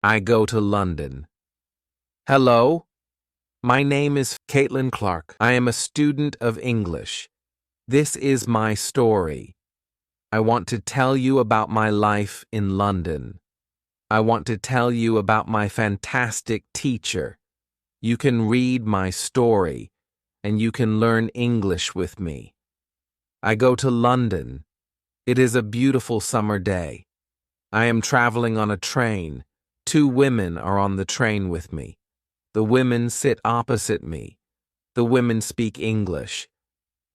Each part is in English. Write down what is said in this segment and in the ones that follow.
I go to London. Hello, my name is Caitlin Clark. I am a student of English. This is my story. I want to tell you about my life in London. I want to tell you about my fantastic teacher. You can read my story, and you can learn English with me. I go to London. It is a beautiful summer day. I am traveling on a train. 2 women are on the train with me. The women sit opposite me. The women speak English.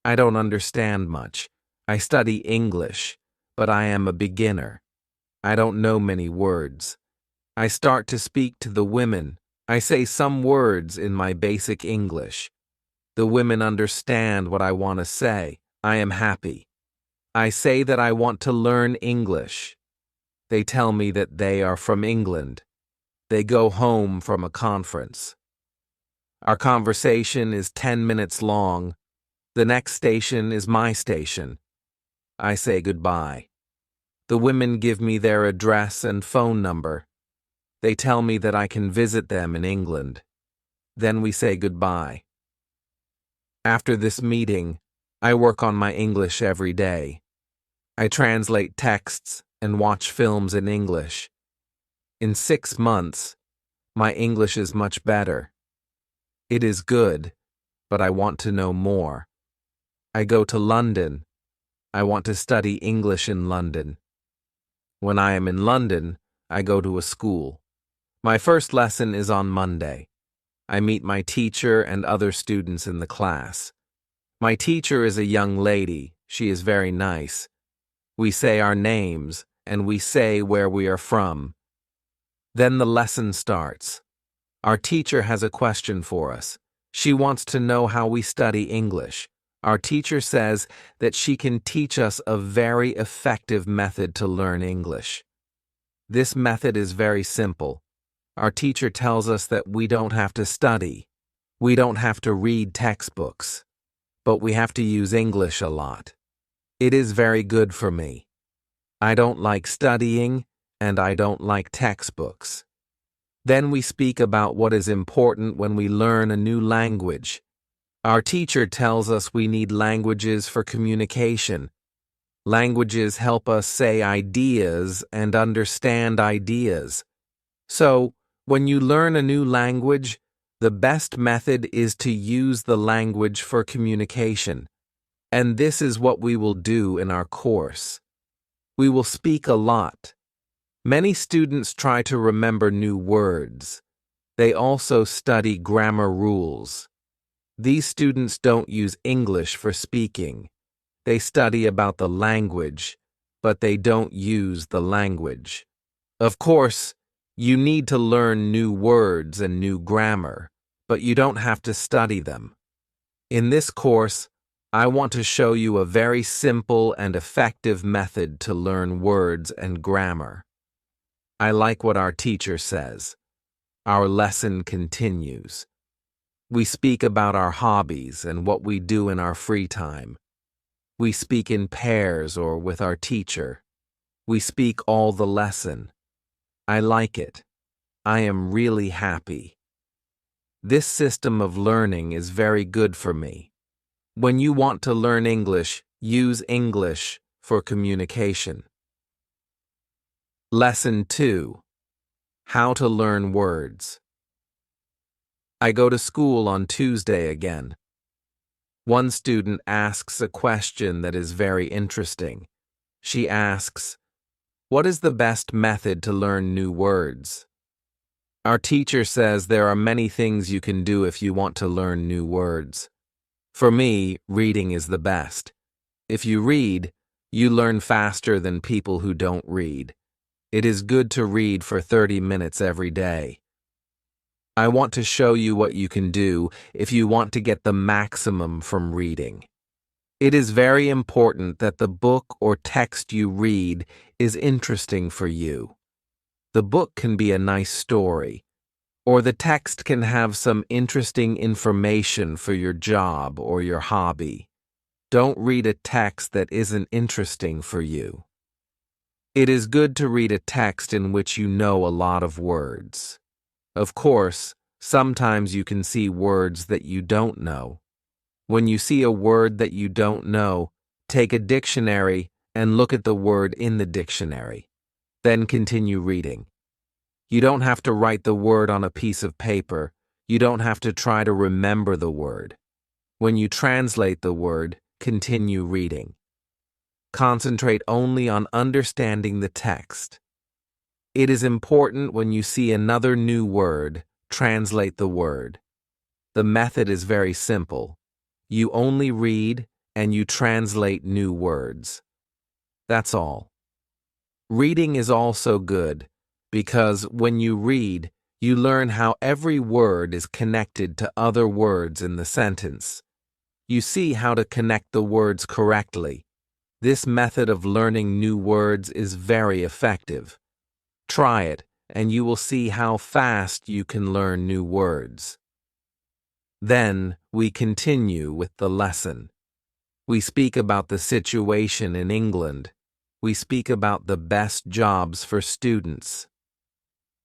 I don't understand much. I study English, but I am a beginner. I don't know many words. I start to speak to the women. I say some words in my basic English. The women understand what I want to say. I am happy. I say that I want to learn English. They tell me that they are from England. They go home from a conference. Our conversation is 10 minutes long. The next station is my station. I say goodbye. The women give me their address and phone number. They tell me that I can visit them in England. Then we say goodbye. After this meeting, I work on my English every day. I translate texts and watch films in English. In 6 months, my English is much better. It is good, but I want to know more. I go to London. I want to study English in London. When I am in London, I go to a school. My first lesson is on Monday. I meet my teacher and other students in the class. My teacher is a young lady. She is very nice. We say our names, and we say where we are from. Then the lesson starts. Our teacher has a question for us. She wants to know how we study English. Our teacher says that she can teach us a very effective method to learn English. This method is very simple. Our teacher tells us that we don't have to study. We don't have to read textbooks. But we have to use English a lot. It is very good for me. I don't like studying, and I don't like textbooks. Then we speak about what is important when we learn a new language. Our teacher tells us we need languages for communication. Languages help us say ideas and understand ideas. So, when you learn a new language, the best method is to use the language for communication. And this is what we will do in our course. We will speak a lot. Many students try to remember new words. They also study grammar rules. These students don't use English for speaking. They study about the language, but they don't use the language. Of course, you need to learn new words and new grammar, but you don't have to study them. In this course, I want to show you a very simple and effective method to learn words and grammar. I like what our teacher says. Our lesson continues. We speak about our hobbies and what we do in our free time. We speak in pairs or with our teacher. We speak all the lesson. I like it. I am really happy. This system of learning is very good for me. When you want to learn English, use English for communication. Lesson 2. How to learn words. I go to school on Tuesday again. One student asks a question that is very interesting. She asks, "What is the best method to learn new words?" Our teacher says there are many things you can do if you want to learn new words. For me, reading is the best. If you read, you learn faster than people who don't read. It is good to read for 30 minutes every day. I want to show you what you can do if you want to get the maximum from reading. It is very important that the book or text you read is interesting for you. The book can be a nice story, or the text can have some interesting information for your job or your hobby. Don't read a text that isn't interesting for you. It is good to read a text in which you know a lot of words. Of course, sometimes you can see words that you don't know. When you see a word that you don't know, take a dictionary and look at the word in the dictionary. Then continue reading. You don't have to write the word on a piece of paper. You don't have to try to remember the word. When you translate the word, continue reading. Concentrate only on understanding the text. It is important when you see another new word, translate the word. The method is very simple. You only read and you translate new words. That's all. Reading is also good because when you read, you learn how every word is connected to other words in the sentence. You see how to connect the words correctly. This method of learning new words is very effective. Try it, and you will see how fast you can learn new words. Then, we continue with the lesson. We speak about the situation in England. We speak about the best jobs for students.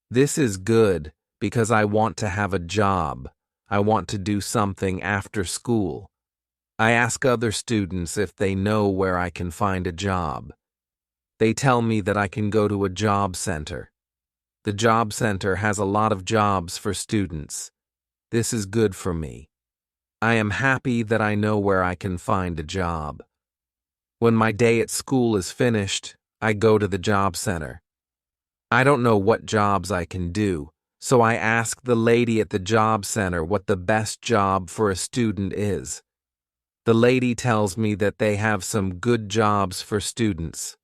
This is good because I want to have a job. I want to do something after school. I ask other students if they know where I can find a job. They tell me that I can go to a job center. The job center has a lot of jobs for students. This is good for me. I am happy that I know where I can find a job. When my day at school is finished, I go to the job center. I don't know what jobs I can do, so I ask the lady at the job center what the best job for a student is. The lady tells me that they have some good jobs for students.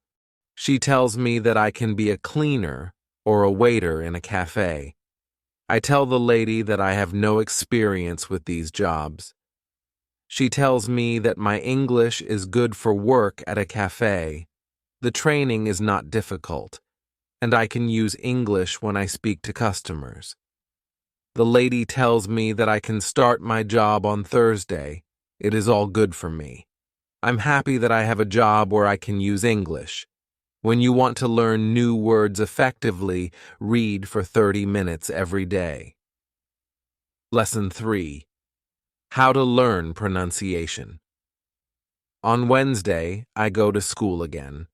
She tells me that I can be a cleaner or a waiter in a cafe. I tell the lady that I have no experience with these jobs. She tells me that my English is good for work at a cafe. The training is not difficult, and I can use English when I speak to customers. The lady tells me that I can start my job on Thursday. It is all good for me. I'm happy that I have a job where I can use English. When you want to learn new words effectively, read for 30 minutes every day. Lesson 3. How to learn pronunciation. On Wednesday, I go to school again.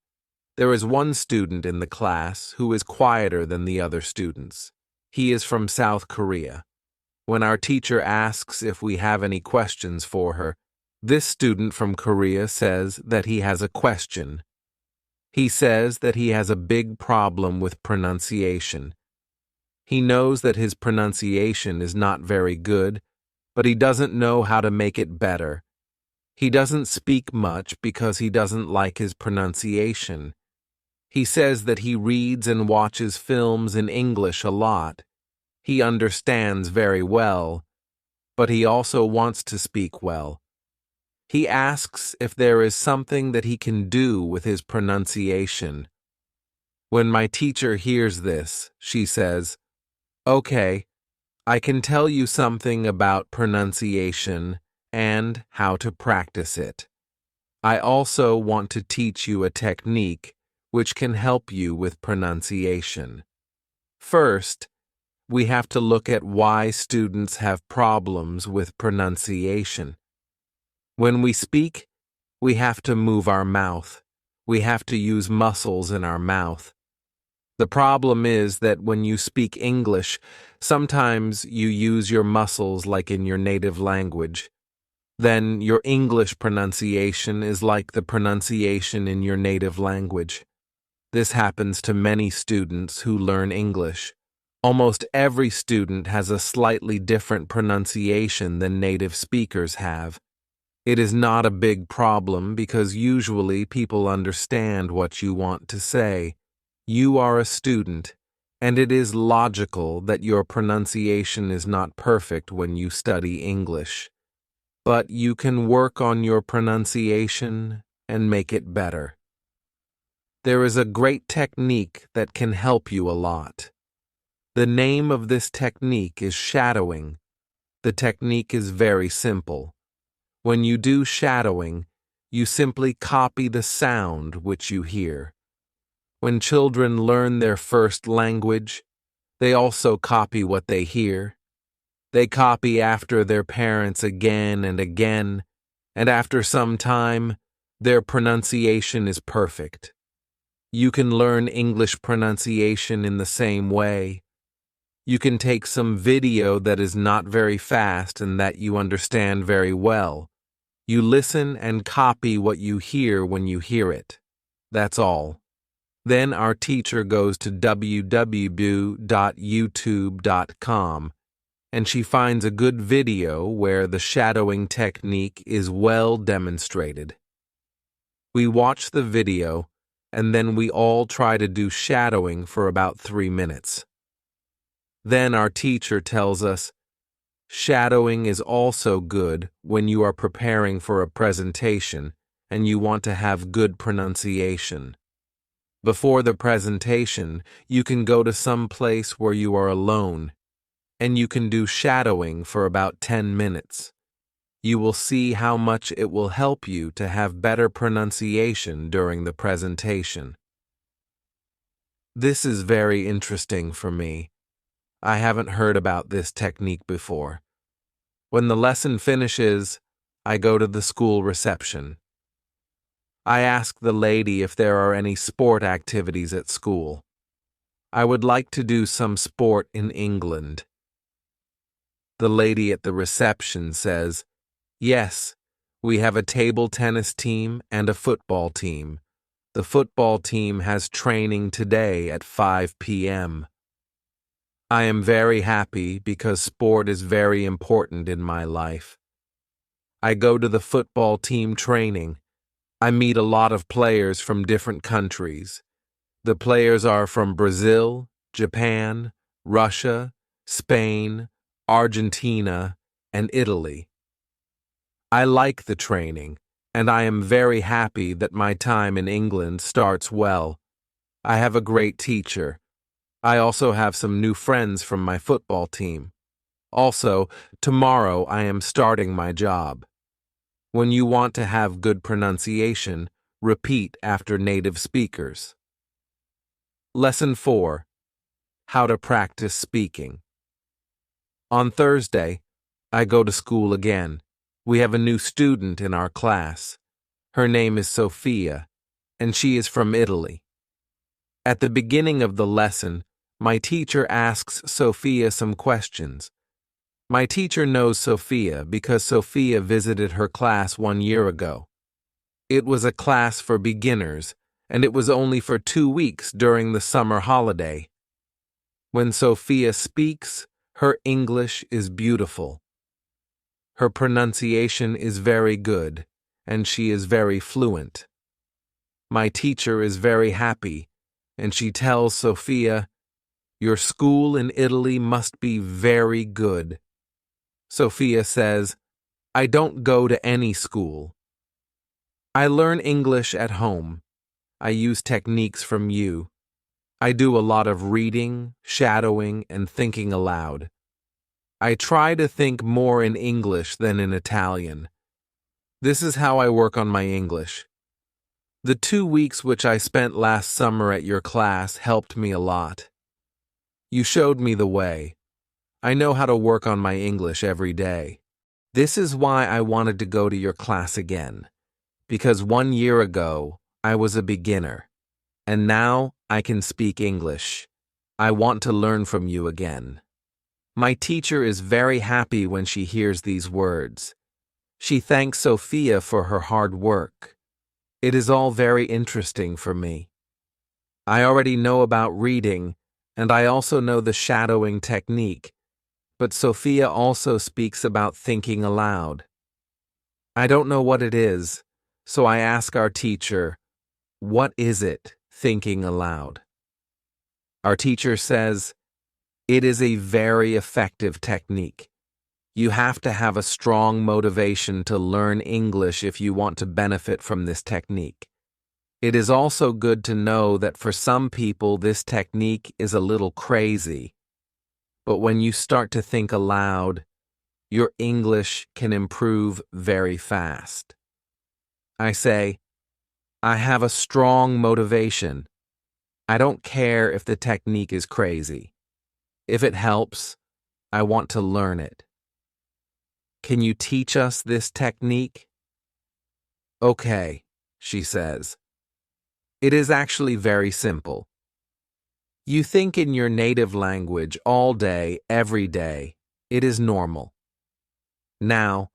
There is one student in the class who is quieter than the other students. He is from South Korea. When our teacher asks if we have any questions for her, this student from Korea says that he has a question. He says that he has a big problem with pronunciation. He knows that his pronunciation is not very good, but he doesn't know how to make it better. He doesn't speak much because he doesn't like his pronunciation. He says that he reads and watches films in English a lot. He understands very well, but he also wants to speak well. He asks if there is something that he can do with his pronunciation. When my teacher hears this, she says, "Okay, I can tell you something about pronunciation and how to practice it. I also want to teach you a technique which can help you with pronunciation. First, we have to look at why students have problems with pronunciation. When we speak, we have to move our mouth. We have to use muscles in our mouth. The problem is that when you speak English, sometimes you use your muscles like in your native language. Then your English pronunciation is like the pronunciation in your native language. This happens to many students who learn English. Almost every student has a slightly different pronunciation than native speakers have. It is not a big problem because usually people understand what you want to say. You are a student, and it is logical that your pronunciation is not perfect when you study English. But you can work on your pronunciation and make it better. There is a great technique that can help you a lot. The name of this technique is shadowing. The technique is very simple. When you do shadowing, you simply copy the sound which you hear. When children learn their first language, they also copy what they hear. They copy after their parents again and again, and after some time, their pronunciation is perfect. You can learn English pronunciation in the same way. You can take some video that is not very fast and that you understand very well. You listen and copy what you hear when you hear it. That's all. Then our teacher goes to www.youtube.com and she finds a good video where the shadowing technique is well demonstrated. We watch the video and then we all try to do shadowing for about 3 minutes. Then our teacher tells us, shadowing is also good when you are preparing for a presentation and you want to have good pronunciation. Before the presentation, you can go to some place where you are alone, and you can do shadowing for about 10 minutes. You will see how much it will help you to have better pronunciation during the presentation. This is very interesting for me. I haven't heard about this technique before. When the lesson finishes, I go to the school reception. I ask the lady if there are any sport activities at school. I would like to do some sport in England. The lady at the reception says, yes, we have a table tennis team and a football team. The football team has training today at 5 p.m. I am very happy because sport is very important in my life. I go to the football team training. I meet a lot of players from different countries. The players are from Brazil, Japan, Russia, Spain, Argentina, and Italy. I like the training, and I am very happy that my time in England starts well. I have a great teacher. I also have some new friends from my football team. Also, tomorrow I am starting my job. When you want to have good pronunciation, repeat after native speakers. Lesson 4. How to practice speaking. On Thursday, I go to school again. We have a new student in our class. Her name is Sophia, and she is from Italy. At the beginning of the lesson, my teacher asks Sophia some questions. My teacher knows Sophia because Sophia visited her class 1 year ago. It was a class for beginners, and it was only for 2 weeks during the summer holiday. When Sophia speaks, her English is beautiful. Her pronunciation is very good, and she is very fluent. My teacher is very happy, and she tells Sophia, "Your school in Italy must be very good." Sophia says, "I don't go to any school. I learn English at home. I use techniques from you. I do a lot of reading, shadowing, and thinking aloud. I try to think more in English than in Italian. This is how I work on my English. The 2 weeks which I spent last summer at your class helped me a lot. You showed me the way. I know how to work on my English every day. This is why I wanted to go to your class again, because 1 year ago I was a beginner, and now I can speak English. I want to learn from you again." My teacher is very happy when she hears these words. She thanks Sophia for her hard work. It is all very interesting for me. I already know about reading, and I also know the shadowing technique, but Sophia also speaks about thinking aloud. I don't know what it is, so I ask our teacher, "What is it, thinking aloud?" Our teacher says, "It is a very effective technique. You have to have a strong motivation to learn English if you want to benefit from this technique. It is also good to know that for some people this technique is a little crazy. But when you start to think aloud, your English can improve very fast." I say, "I have a strong motivation. I don't care if the technique is crazy. If it helps, I want to learn it. Can you teach us this technique? Okay, she says. It is actually very simple. You think in your native language all day, every day. It is normal. Now,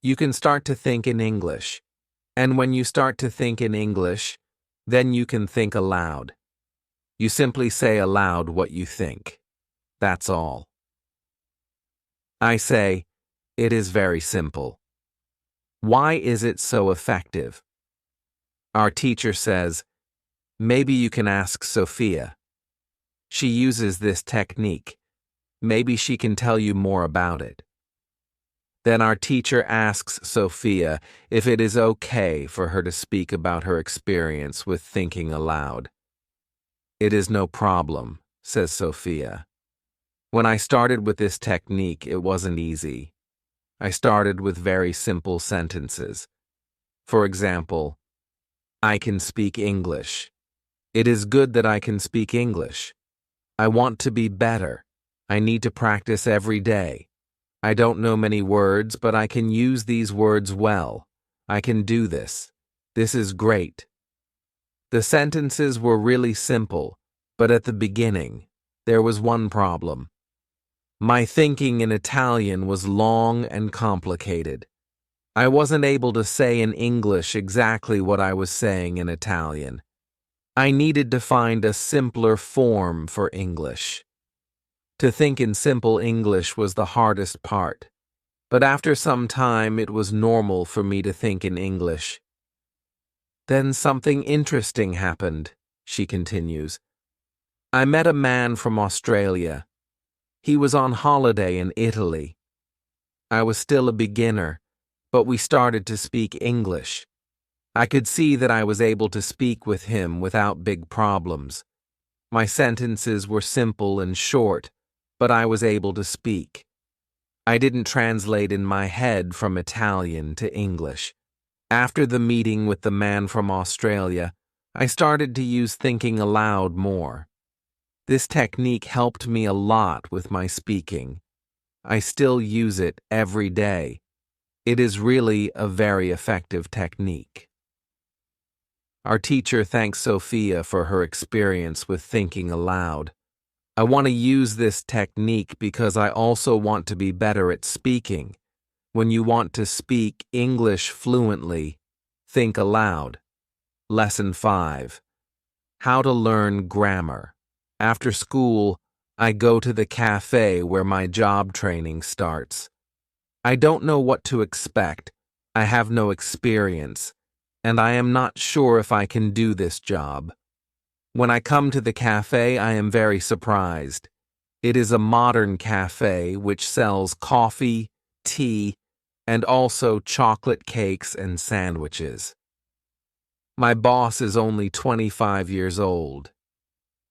you can start to think in English. And when you start to think in English, then you can think aloud. You simply say aloud what you think. That's all. I say, it is very simple. Why is it so effective? Our teacher says, maybe you can ask Sophia. She uses this technique. Maybe she can tell you more about it. Then our teacher asks Sophia if it is okay for her to speak about her experience with thinking aloud. It is no problem, says Sophia. When I started with this technique, it wasn't easy. I started with very simple sentences. For example, I can speak English. It is good that I can speak English. I want to be better. I need to practice every day. I don't know many words, but I can use these words well. I can do this. This is great. The sentences were really simple, but at the beginning, there was one problem. My thinking in Italian was long and complicated. I wasn't able to say in English exactly what I was saying in Italian. I needed to find a simpler form for English. To think in simple English was the hardest part, but after some time it was normal for me to think in English. Then something interesting happened, she continues. I met a man from Australia. He was on holiday in Italy. I was still a beginner, but we started to speak English. I could see that I was able to speak with him without big problems. My sentences were simple and short, but I was able to speak. I didn't translate in my head from Italian to English. After the meeting with the man from Australia, I started to use thinking aloud more. This technique helped me a lot with my speaking. I still use it every day. It is really a very effective technique. Our teacher thanks Sophia for her experience with thinking aloud. I want to use this technique because I also want to be better at speaking. When you want to speak English fluently, think aloud. Lesson 5. How to learn grammar. After school, I go to the cafe where my job training starts. I don't know what to expect. I have no experience, and I am not sure if I can do this job. When I come to the cafe, I am very surprised. It is a modern cafe which sells coffee, tea, and also chocolate cakes and sandwiches. My boss is only 25 years old.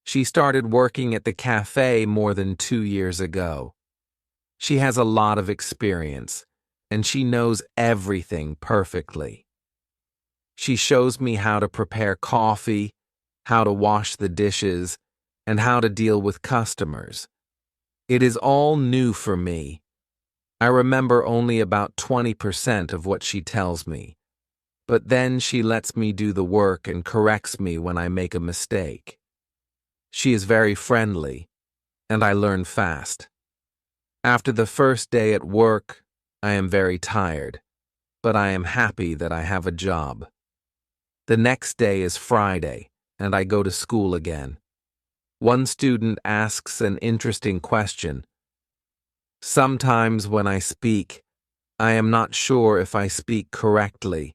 She started working at the cafe more than 2 years ago. She has a lot of experience, and she knows everything perfectly. She shows me how to prepare coffee, how to wash the dishes, and how to deal with customers. It is all new for me. I remember only about 20% of what she tells me, but then she lets me do the work and corrects me when I make a mistake. She is very friendly, and I learn fast. After the first day at work, I am very tired, but I am happy that I have a job. The next day is Friday, and I go to school again. One student asks an interesting question. Sometimes when I speak, I am not sure if I speak correctly.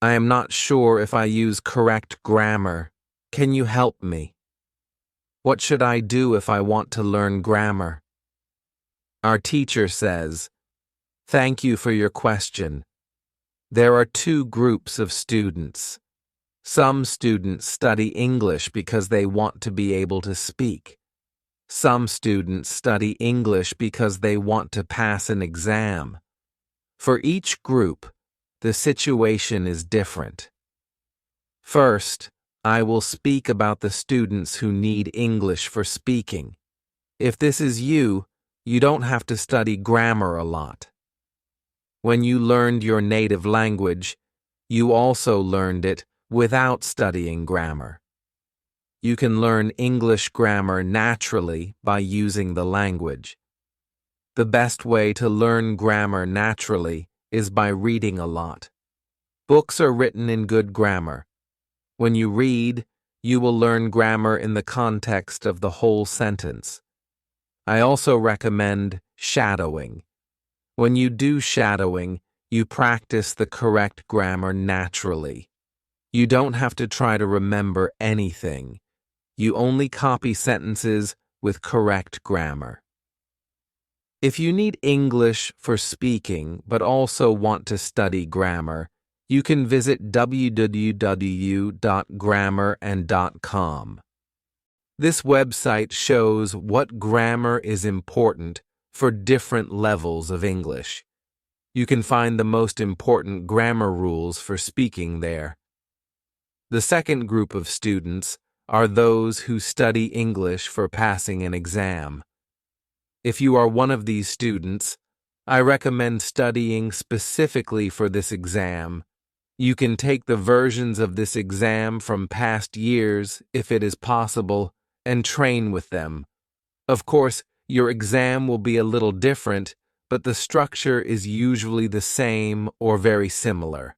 I am not sure if I use correct grammar. Can you help me? What should I do if I want to learn grammar? Our teacher says, "Thank you for your question. There are two groups of students. Some students study English because they want to be able to speak. Some students study English because they want to pass an exam. For each group, the situation is different. First, I will speak about the students who need English for speaking. If this is you, you don't have to study grammar a lot. When you learned your native language, you also learned it without studying grammar. You can learn English grammar naturally by using the language. The best way to learn grammar naturally is by reading a lot. Books are written in good grammar. When you read, you will learn grammar in the context of the whole sentence. I also recommend shadowing. When you do shadowing, you practice the correct grammar naturally. You don't have to try to remember anything. You only copy sentences with correct grammar. If you need English for speaking but also want to study grammar, you can visit www.grammarand.com. This website shows what grammar is important for different levels of English. You can find the most important grammar rules for speaking there. The second group of students are those who study English for passing an exam. If you are one of these students, I recommend studying specifically for this exam. You can take the versions of this exam from past years, if it is possible, and train with them. Of course, your exam will be a little different, but the structure is usually the same or very similar.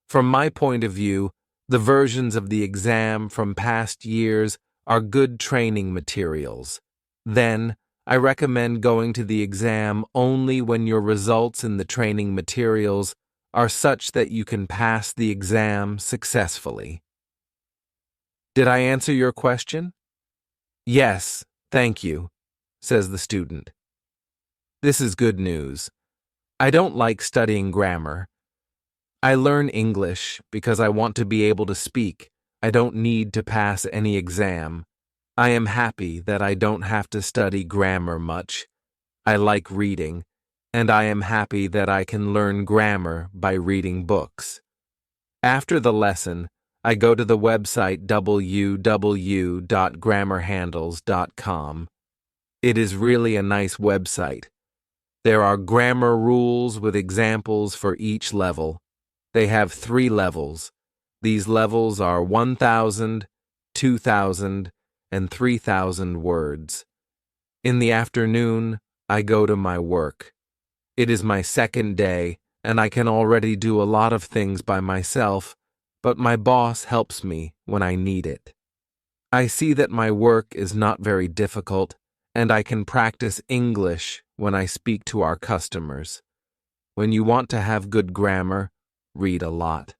From my point of view, the versions of the exam from past years are good training materials. Then, I recommend going to the exam only when your results in the training materials are such that you can pass the exam successfully. Did I answer your question? Yes, thank you, says the student. This is good news. I don't like studying grammar. I learn English because I want to be able to speak. I don't need to pass any exam. I am happy that I don't have to study grammar much. I like reading, and I am happy that I can learn grammar by reading books. After the lesson, I go to the website www.grammarhandles.com. It is really a nice website. There are grammar rules with examples for each level. They have 3 levels. These levels are 1,000, 2,000, and 3,000 words. In the afternoon, I go to my work. It is my second day, and I can already do a lot of things by myself, but my boss helps me when I need it. I see that my work is not very difficult, and I can practice English when I speak to our customers. When you want to have good grammar, read a lot.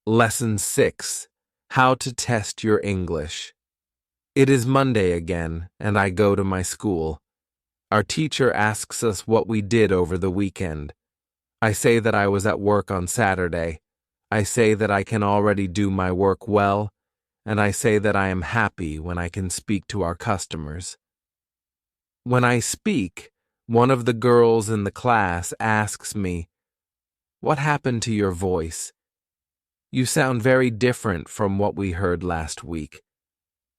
Lesson 6. How to test your English. It is Monday again, and I go to my school. Our teacher asks us what we did over the weekend. I say that I was at work on Saturday. I say that I can already do my work well, and I say that I am happy when I can speak to our customers. When I speak, one of the girls in the class asks me, "What happened to your voice? You sound very different from what we heard last week.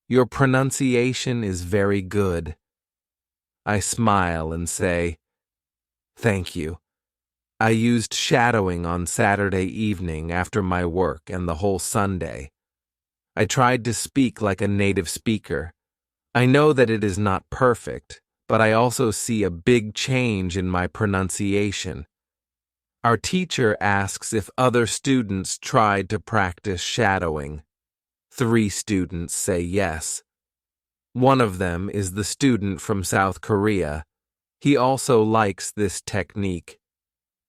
Your pronunciation is very good." I smile and say, "Thank you. I used shadowing on Saturday evening after my work and the whole Sunday. I tried to speak like a native speaker. I know that it is not perfect, but I also see a big change in my pronunciation." Our teacher asks if other students tried to practice shadowing. 3 students say yes. One of them is the student from South Korea. He also likes this technique.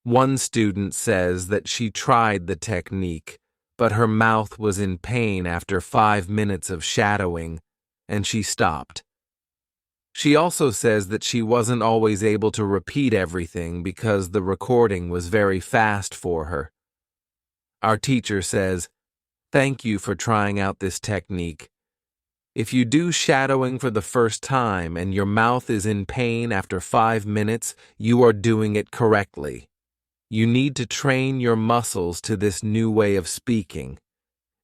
One student says that she tried the technique, but her mouth was in pain after 5 minutes of shadowing, and she stopped. She also says that she wasn't always able to repeat everything because the recording was very fast for her. Our teacher says, "Thank you for trying out this technique. If you do shadowing for the first time and your mouth is in pain after 5 minutes, you are doing it correctly. You need to train your muscles to this new way of speaking.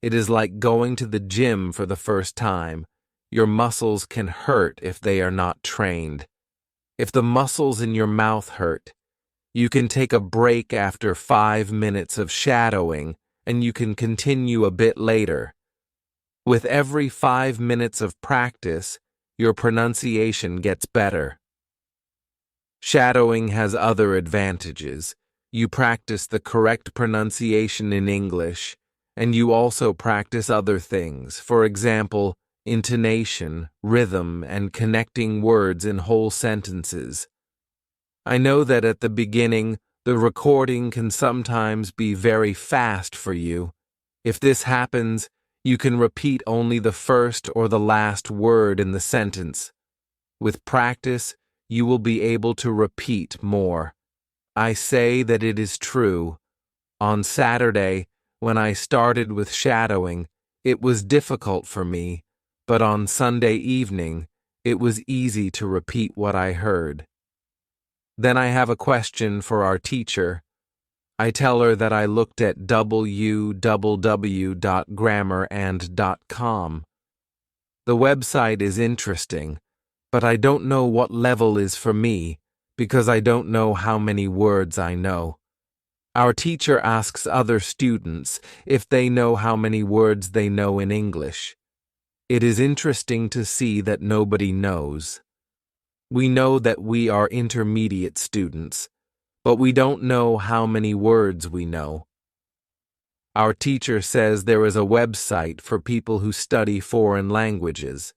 It is like going to the gym for the first time. Your muscles can hurt if they are not trained. If the muscles in your mouth hurt, you can take a break after 5 minutes of shadowing, and you can continue a bit later. With every 5 minutes of practice, your pronunciation gets better. Shadowing has other advantages. You practice the correct pronunciation in English, and you also practice other things, for example, intonation, rhythm, and connecting words in whole sentences. I know that at the beginning, the recording can sometimes be very fast for you. If this happens, you can repeat only the first or the last word in the sentence. With practice, you will be able to repeat more. I say that it is true. On Saturday, when I started with shadowing, it was difficult for me, but on Sunday evening, it was easy to repeat what I heard. Then I have a question for our teacher. I tell her that I looked at www.grammarand.com. The website is interesting, but I don't know what level is for me because I don't know how many words I know. Our teacher asks other students if they know how many words they know in English. It is interesting to see that nobody knows. We know that we are intermediate students, but we don't know how many words we know. Our teacher says there is a website for people who study foreign languages.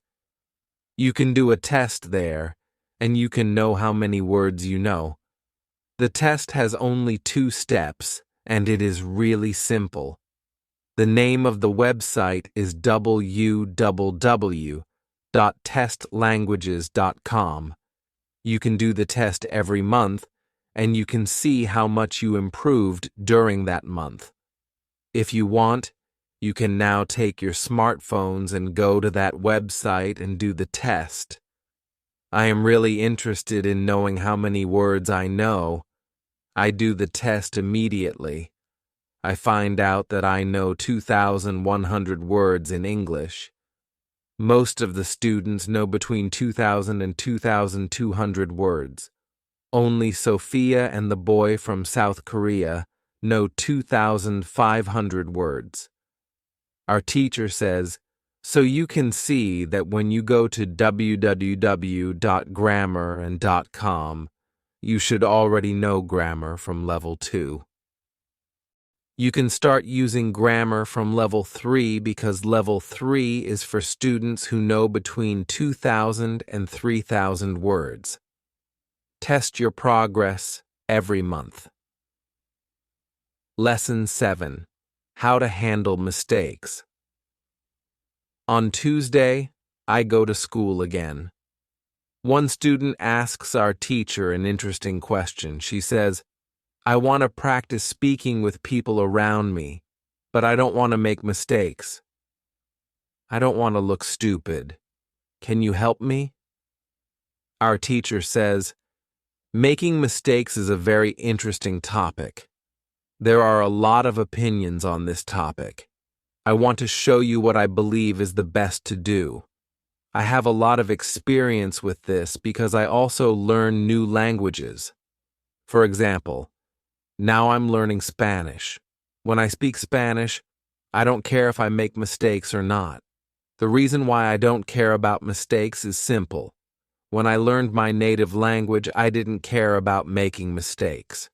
You can do a test there, and you can know how many words you know. The test has only 2 steps, and it is really simple. The name of the website is www.testlanguages.com. You can do the test every month, and you can see how much you improved during that month. If you want, you can now take your smartphones and go to that website and do the test. I am really interested in knowing how many words I know. I do the test immediately. I find out that I know 2,100 words in English. Most of the students know between 2,000 and 2,200 words. Only Sophia and the boy from South Korea know 2,500 words. Our teacher says, so you can see that when you go to www.grammarand.com, you should already know grammar from level 2. You can start using grammar from level 3 because level 3 is for students who know between 2,000 and 3,000 words. Test your progress every month. Lesson 7. How to handle mistakes. On Tuesday, I go to school again. One student asks our teacher an interesting question. She says, I want to practice speaking with people around me, but I don't want to make mistakes. I don't want to look stupid. Can you help me? Our teacher says, making mistakes is a very interesting topic. There are a lot of opinions on this topic. I want to show you what I believe is the best to do. I have a lot of experience with this because I also learn new languages. For example, now I'm learning Spanish. When I speak Spanish, I don't care if I make mistakes or not. The reason why I don't care about mistakes is simple. When I learned my native language, I didn't care about making mistakes.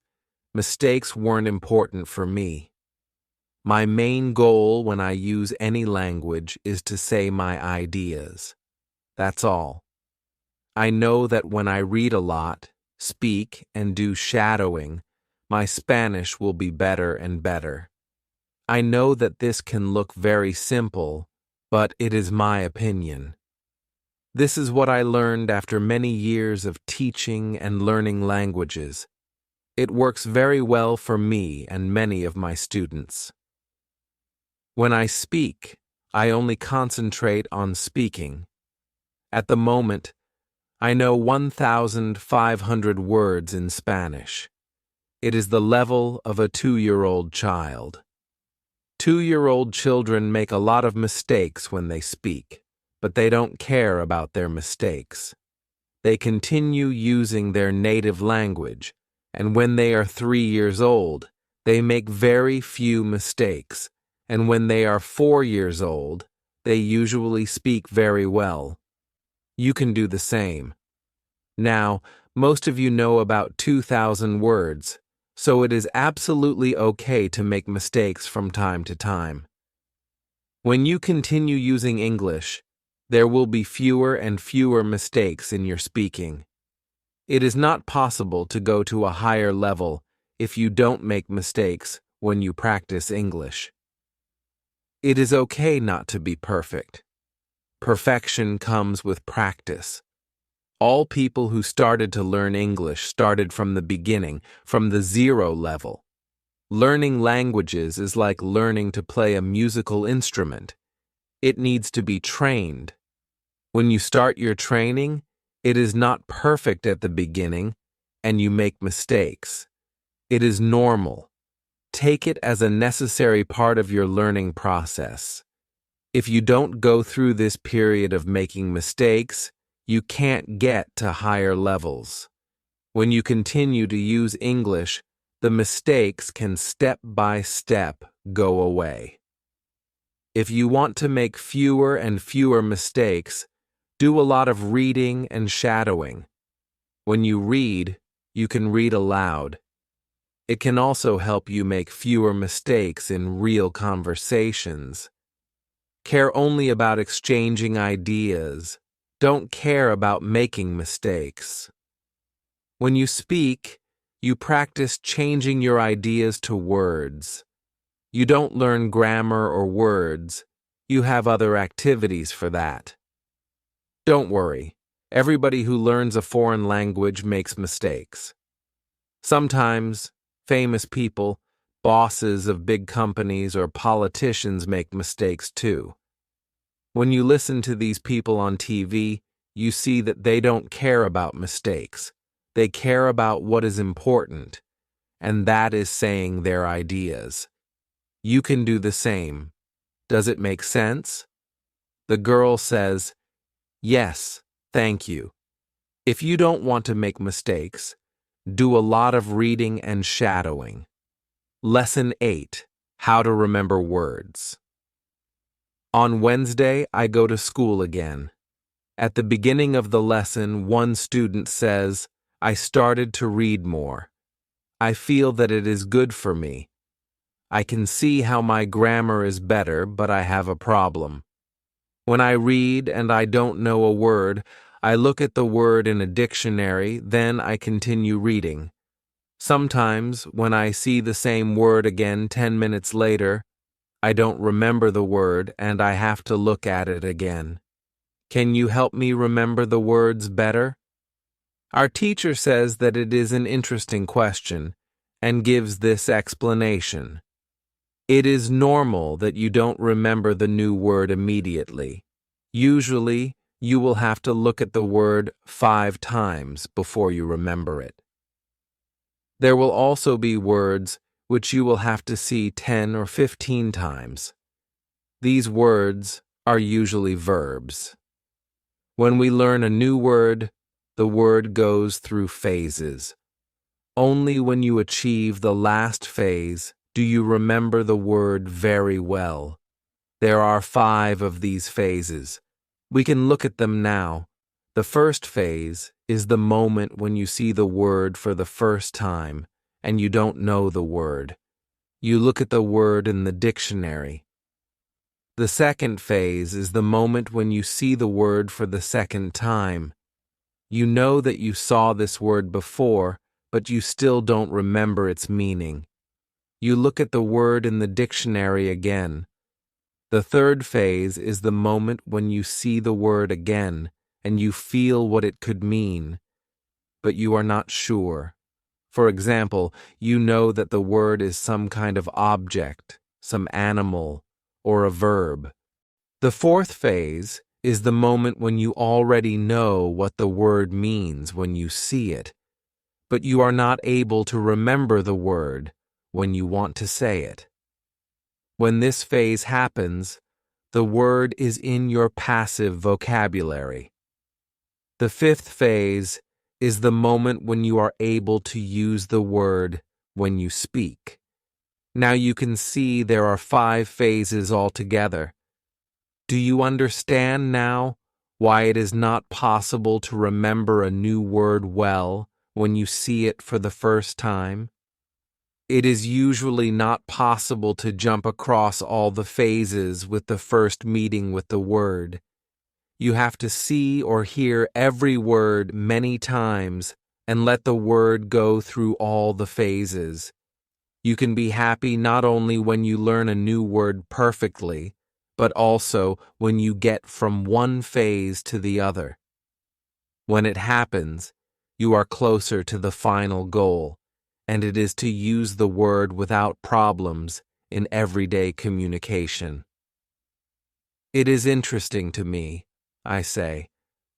Mistakes weren't important for me. My main goal when I use any language is to say my ideas. That's all. I know that when I read a lot, speak, and do shadowing, my Spanish will be better and better. I know that this can look very simple, but it is my opinion. This is what I learned after many years of teaching and learning languages. It works very well for me and many of my students. When I speak, I only concentrate on speaking. At the moment, I know 1,500 words in Spanish. It is the level of a 2-year-old child. 2-year-old children make a lot of mistakes when they speak, but they don't care about their mistakes. They continue using their native language, and when they are 3 years old, they make very few mistakes, and when they are 4 years old, they usually speak very well. You can do the same. Now, most of you know about 2,000 words, so it is absolutely okay to make mistakes from time to time. When you continue using English, there will be fewer and fewer mistakes in your speaking. It is not possible to go to a higher level if you don't make mistakes when you practice English. It is okay not to be perfect. Perfection comes with practice. All people who started to learn English started from the beginning, from the 0 level. Learning languages is like learning to play a musical instrument. It needs to be trained. When you start your training, it is not perfect at the beginning, and you make mistakes. It is normal. Take it as a necessary part of your learning process. If you don't go through this period of making mistakes, you can't get to higher levels. When you continue to use English, the mistakes can step by step go away. If you want to make fewer and fewer mistakes, do a lot of reading and shadowing. When you read, you can read aloud. It can also help you make fewer mistakes in real conversations. Care only about exchanging ideas. Don't care about making mistakes. When you speak, you practice changing your ideas to words. You don't learn grammar or words. You have other activities for that. Don't worry. Everybody who learns a foreign language makes mistakes. Sometimes, famous people, bosses of big companies, or politicians make mistakes too. When you listen to these people on TV, you see that they don't care about mistakes. They care about what is important, and that is saying their ideas. You can do the same. Does it make sense? The girl says, "Yes, thank you." If you don't want to make mistakes, do a lot of reading and shadowing. Lesson 8: How to Remember Words. On Wednesday, I go to school again. At the beginning of the lesson, one student says, "I started to read more. I feel that it is good for me. I can see how my grammar is better, but I have a problem. When I read and I don't know a word, I look at the word in a dictionary, then I continue reading. Sometimes, when I see the same word again 10 minutes later, I don't remember the word and I have to look at it again. Can you help me remember the words better?" Our teacher says that it is an interesting question and gives this explanation. It is normal that you don't remember the new word immediately. Usually, you will have to look at the word 5 times before you remember it. There will also be words which you will have to see 10 or 15 times. These words are usually verbs. When we learn a new word, the word goes through phases. Only when you achieve the last phase do you remember the word very well. There are 5 of these phases. We can look at them now. The first phase is the moment when you see the word for the first time and you don't know the word. You look at the word in the dictionary. The second phase is the moment when you see the word for the second time. You know that you saw this word before, but you still don't remember its meaning. You look at the word in the dictionary again. The third phase is the moment when you see the word again and you feel what it could mean, but you are not sure. For example, you know that the word is some kind of object, some animal, or a verb. The fourth phase is the moment when you already know what the word means when you see it, but you are not able to remember the word when you want to say it. When this phase happens, the word is in your passive vocabulary. The fifth phase is the moment when you are able to use the word when you speak. Now you can see there are 5 phases altogether. Do you understand now why it is not possible to remember a new word well when you see it for the first time? It is usually not possible to jump across all the phases with the first meeting with the word. You have to see or hear every word many times and let the word go through all the phases. You can be happy not only when you learn a new word perfectly, but also when you get from one phase to the other. When it happens, you are closer to the final goal, and it is to use the word without problems in everyday communication. It is interesting to me, I say.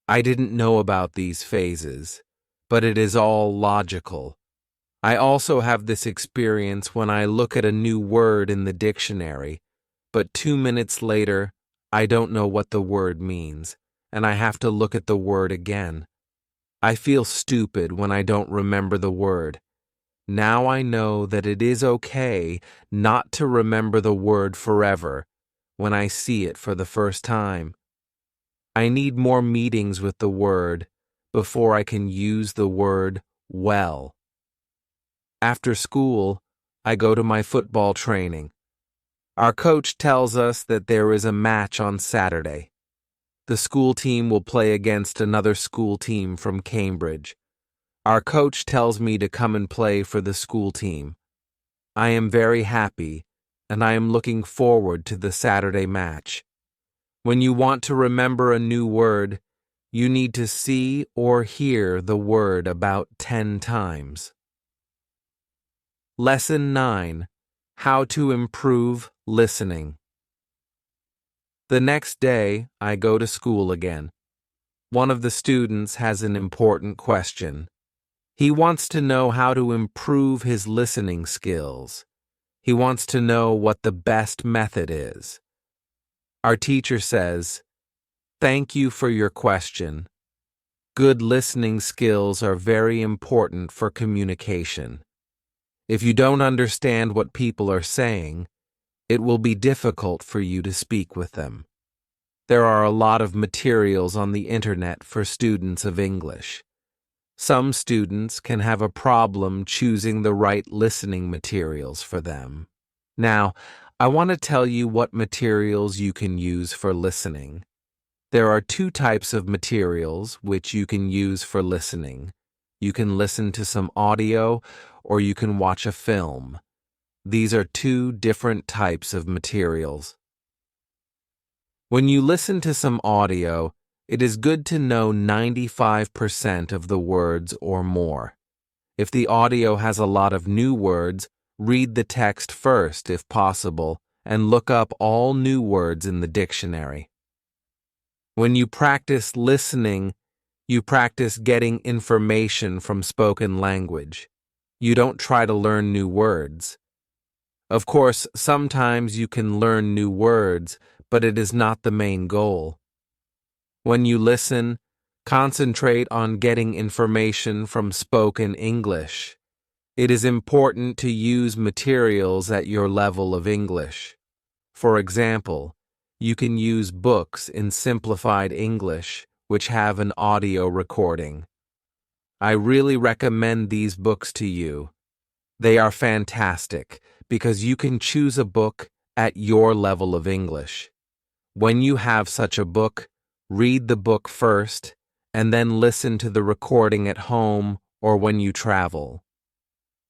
I didn't know about these phases, but it is all logical. I also have this experience when I look at a new word in the dictionary, but 2 minutes later, I don't know what the word means, and I have to look at the word again. I feel stupid when I don't remember the word. Now I know that it is okay not to remember the word forever when I see it for the first time. I need more meetings with the word before I can use the word well. After school, I go to my football training. Our coach tells us that there is a match on Saturday. The school team will play against another school team from Cambridge. Our coach tells me to come and play for the school team. I am very happy, and I am looking forward to the Saturday match. When you want to remember a new word, you need to see or hear the word about 10 times. Lesson 9. How to improve listening. The next day, I go to school again. One of the students has an important question. He wants to know how to improve his listening skills. He wants to know what the best method is. Our teacher says, "Thank you for your question. Good listening skills are very important for communication. If you don't understand what people are saying, it will be difficult for you to speak with them." There are a lot of materials on the internet for students of English. Some students can have a problem choosing the right listening materials for them. Now, I want to tell you what materials you can use for listening. There are 2 types of materials which you can use for listening. You can listen to some audio, or you can watch a film. These are 2 different types of materials. When you listen to some audio, it is good to know 95% of the words or more. If the audio has a lot of new words, read the text first if possible, and look up all new words in the dictionary. When you practice listening, you practice getting information from spoken language. You don't try to learn new words. Of course, sometimes you can learn new words, but it is not the main goal. When you listen, concentrate on getting information from spoken English. It is important to use materials at your level of English. For example, you can use books in simplified English, which have an audio recording. I really recommend these books to you. They are fantastic because you can choose a book at your level of English. When you have such a book, read the book first and then listen to the recording at home or when you travel.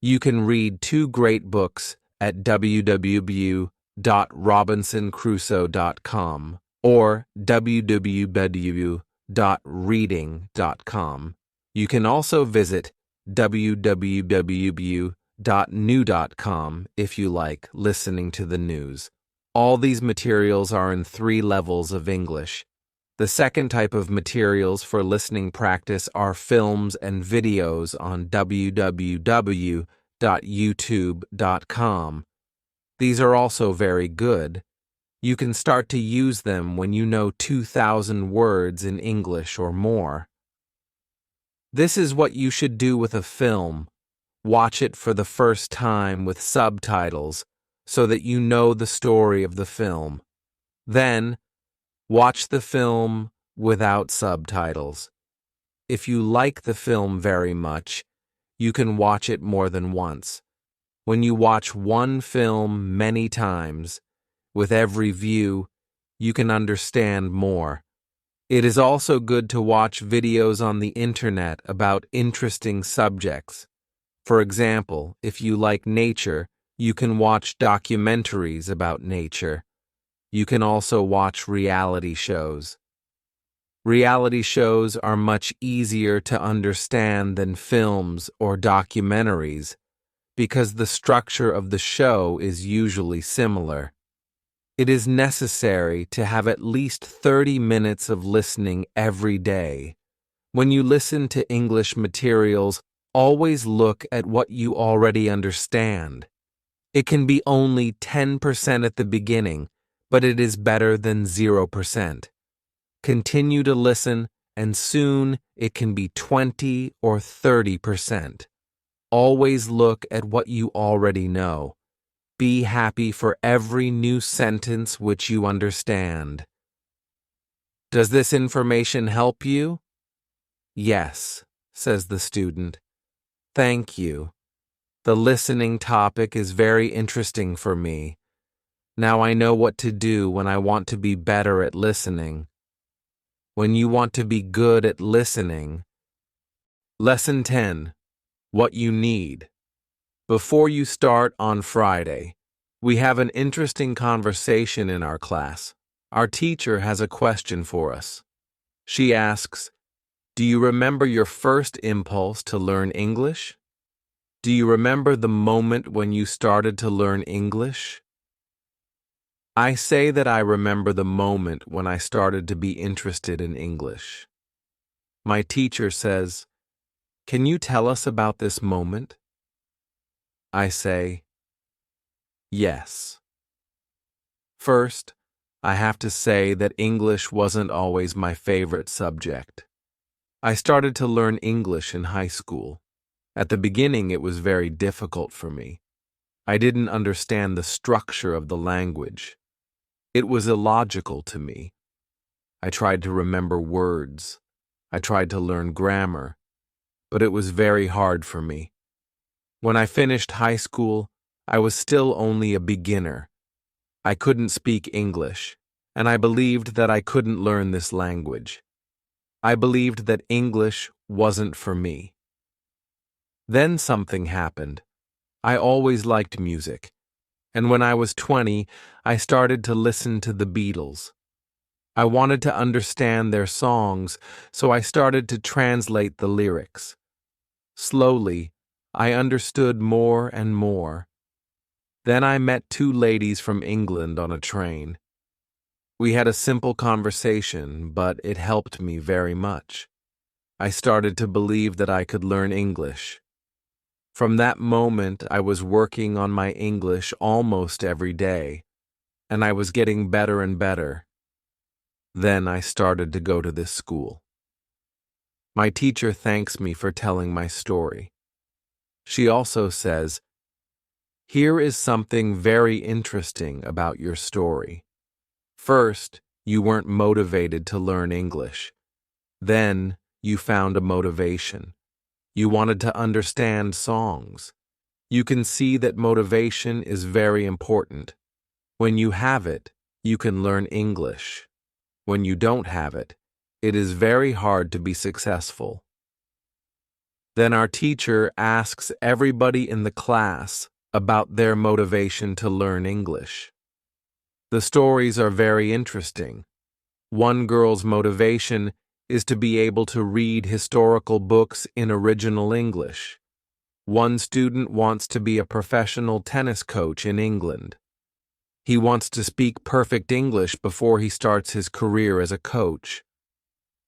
You can read 2 great books at www.robinsoncrusoe.com or www.reading.com. You can also visit www.new.com if you like listening to the news. All these materials are in 3 levels of English. The second type of materials for listening practice are films and videos on www.youtube.com. These are also very good. You can start to use them when you know 2,000 words in English or more. This is what you should do with a film. Watch it for the first time with subtitles so that you know the story of the film. Then, watch the film without subtitles. If you like the film very much, you can watch it more than once. When you watch one film many times, with every view, you can understand more. It is also good to watch videos on the internet about interesting subjects. For example, if you like nature, you can watch documentaries about nature. You can also watch reality shows. Reality shows are much easier to understand than films or documentaries because the structure of the show is usually similar. It is necessary to have at least 30 minutes of listening every day. When you listen to English materials, always look at what you already understand. It can be only 10% at the beginning, but it is better than 0%. Continue to listen, and soon it can be 20 or 30%. Always look at what you already know. Be happy for every new sentence which you understand. Does this information help you? Yes, says the student. Thank you. The listening topic is very interesting for me. Now I know what to do when I want to be better at listening. When you want to be good at listening. Lesson 10. What you need. Before you start on Friday, we have an interesting conversation in our class. Our teacher has a question for us. She asks, "Do you remember your first impulse to learn English? Do you remember the moment when you started to learn English?" I say that I remember the moment when I started to be interested in English. My teacher says, "Can you tell us about this moment?" I say, yes. First, I have to say that English wasn't always my favorite subject. I started to learn English in high school. At the beginning, it was very difficult for me. I didn't understand the structure of the language. It was illogical to me. I tried to remember words. I tried to learn grammar, but it was very hard for me. When I finished high school, I was still only a beginner. I couldn't speak English, and I believed that I couldn't learn this language. I believed that English wasn't for me. Then something happened. I always liked music, and when I was 20, I started to listen to the Beatles. I wanted to understand their songs, so I started to translate the lyrics. Slowly, I understood more and more. Then I met two ladies from England on a train. We had a simple conversation, but it helped me very much. I started to believe that I could learn English. From that moment, I was working on my English almost every day, and I was getting better and better. Then I started to go to this school. My teacher thanks me for telling my story. She also says, "Here is something very interesting about your story. First, you weren't motivated to learn English. Then, you found a motivation. You wanted to understand songs. You can see that motivation is very important. When you have it, you can learn English. When you don't have it, it is very hard to be successful." Then our teacher asks everybody in the class about their motivation to learn English. The stories are very interesting. One girl's motivation is to be able to read historical books in original English. One student wants to be a professional tennis coach in England. He wants to speak perfect English before he starts his career as a coach.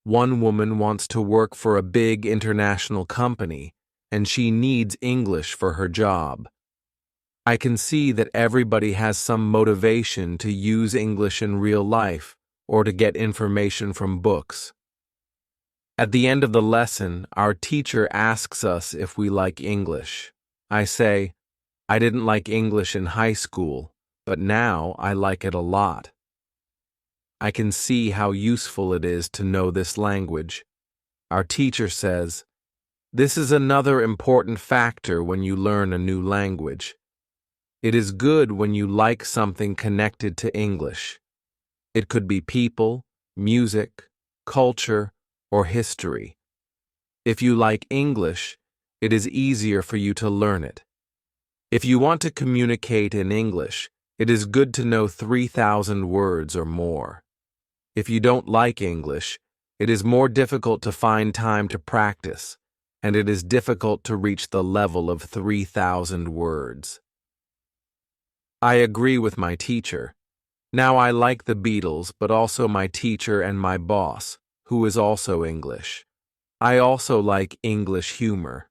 One woman wants to work for a big international company, and she needs English for her job. I can see that everybody has some motivation to use English in real life or to get information from books. At the end of the lesson, our teacher asks us if we like English. I say, I didn't like English in high school, but now I like it a lot. I can see how useful it is to know this language. Our teacher says, this is another important factor when you learn a new language. It is good when you like something connected to English. It could be people, music, culture, or history. If you like English, it is easier for you to learn it. If you want to communicate in English, it is good to know 3,000 words or more. If you don't like English, it is more difficult to find time to practice, and it is difficult to reach the level of 3,000 words. I agree with my teacher. Now I like the Beatles, but also my teacher and my boss, who is also English. I also like English humor.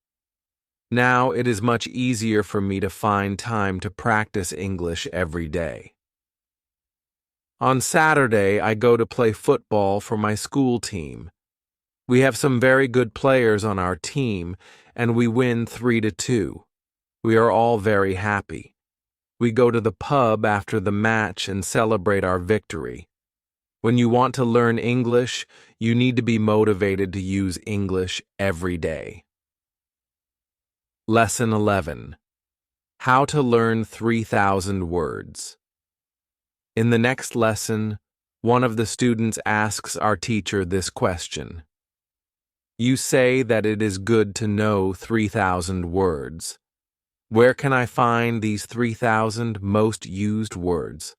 Now it is much easier for me to find time to practice English every day. On Saturday, I go to play football for my school team. We have some very good players on our team, and we win 3-2. We are all very happy. We go to the pub after the match and celebrate our victory. When you want to learn English, you need to be motivated to use English every day. Lesson 11. How to learn 3,000 words. In the next lesson, one of the students asks our teacher this question. You say that it is good to know 3,000 words. Where can I find these 3,000 most used words?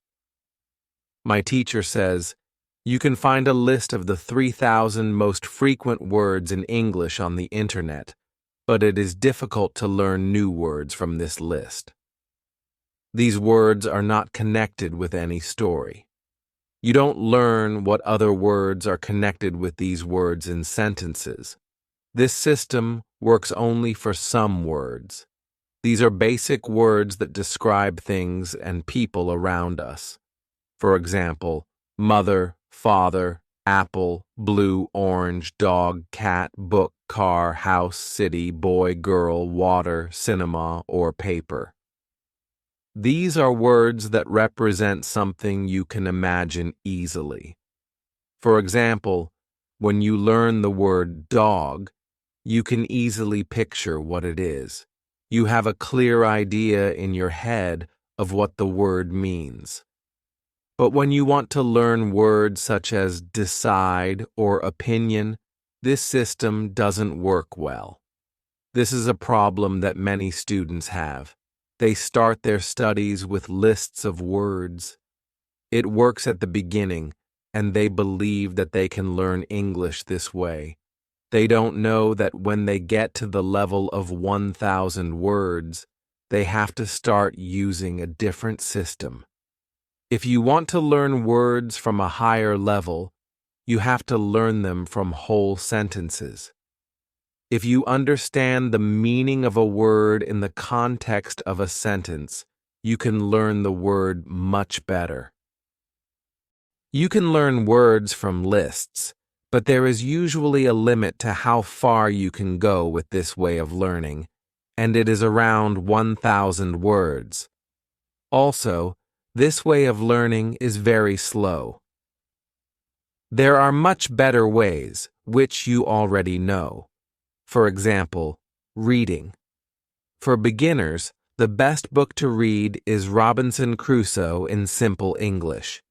My teacher says, you can find a list of the 3,000 most frequent words in English on the internet, but it is difficult to learn new words from this list. These words are not connected with any story. You don't learn what other words are connected with these words in sentences. This system works only for some words. These are basic words that describe things and people around us. For example, mother, father, apple, blue, orange, dog, cat, book, car, house, city, boy, girl, water, cinema, or paper. These are words that represent something you can imagine easily. For example, when you learn the word dog, you can easily picture what it is. You have a clear idea in your head of what the word means. But when you want to learn words such as decide or opinion, this system doesn't work well. This is a problem that many students have. They start their studies with lists of words. It works at the beginning, and they believe that they can learn English this way. They don't know that when they get to the level of 1,000 words, they have to start using a different system. If you want to learn words from a higher level, you have to learn them from whole sentences. If you understand the meaning of a word in the context of a sentence, you can learn the word much better. You can learn words from lists, but there is usually a limit to how far you can go with this way of learning, and it is around 1,000 words. Also, this way of learning is very slow. There are much better ways, which you already know. For example, reading. For beginners, the best book to read is Robinson Crusoe in Simple English.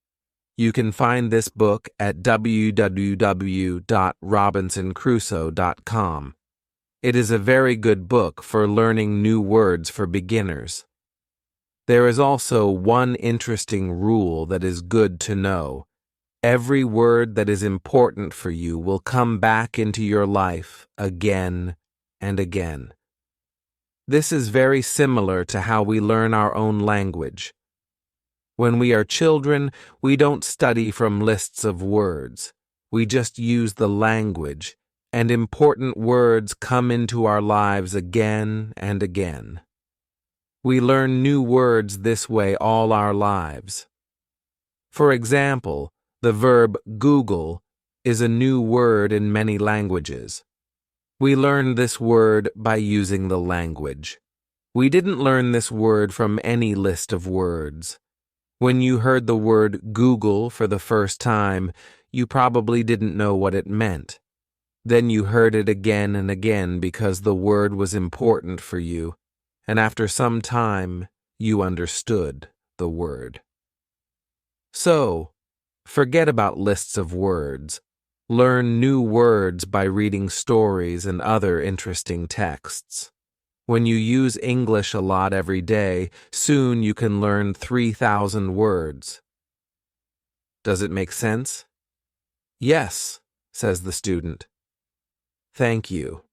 You can find this book at www.robinsoncrusoe.com. It is a very good book for learning new words for beginners. There is also one interesting rule that is good to know. Every word that is important for you will come back into your life again and again. This is very similar to how we learn our own language. When we are children, we don't study from lists of words. We just use the language, and important words come into our lives again and again. We learn new words this way all our lives. For example, the verb Google is a new word in many languages. We learn this word by using the language. We didn't learn this word from any list of words. When you heard the word Google for the first time, you probably didn't know what it meant. Then you heard it again and again because the word was important for you, and after some time, you understood the word. So, forget about lists of words. Learn new words by reading stories and other interesting texts. When you use English a lot every day, soon you can learn 3,000 words. Does it make sense? Yes, says the student. Thank you.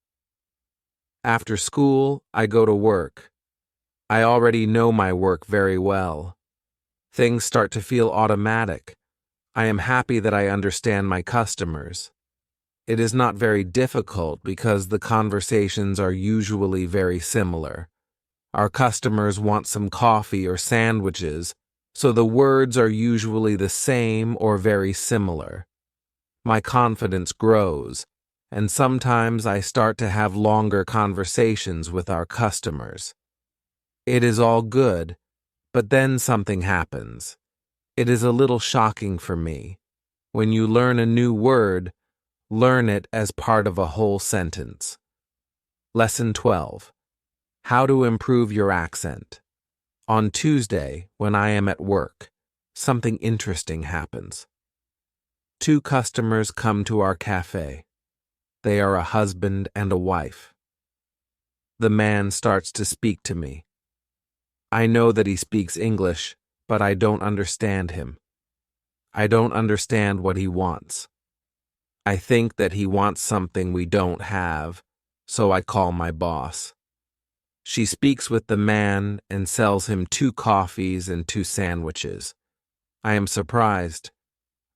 After school, I go to work. I already know my work very well. Things start to feel automatic. I am happy that I understand my customers. It is not very difficult because the conversations are usually very similar. Our customers want some coffee or sandwiches, so the words are usually the same or very similar. My confidence grows, and sometimes I start to have longer conversations with our customers. It is all good, but then something happens. It is a little shocking for me. When you learn a new word, learn it as part of a whole sentence. Lesson 12. How to improve your accent. On Tuesday, when I am at work, something interesting happens. 2 customers come to our cafe. They are a husband and a wife. The man starts to speak to me. I know that he speaks English, but I don't understand him. I don't understand what he wants. I think that he wants something we don't have, so I call my boss. She speaks with the man and sells him 2 coffees and 2 sandwiches. I am surprised.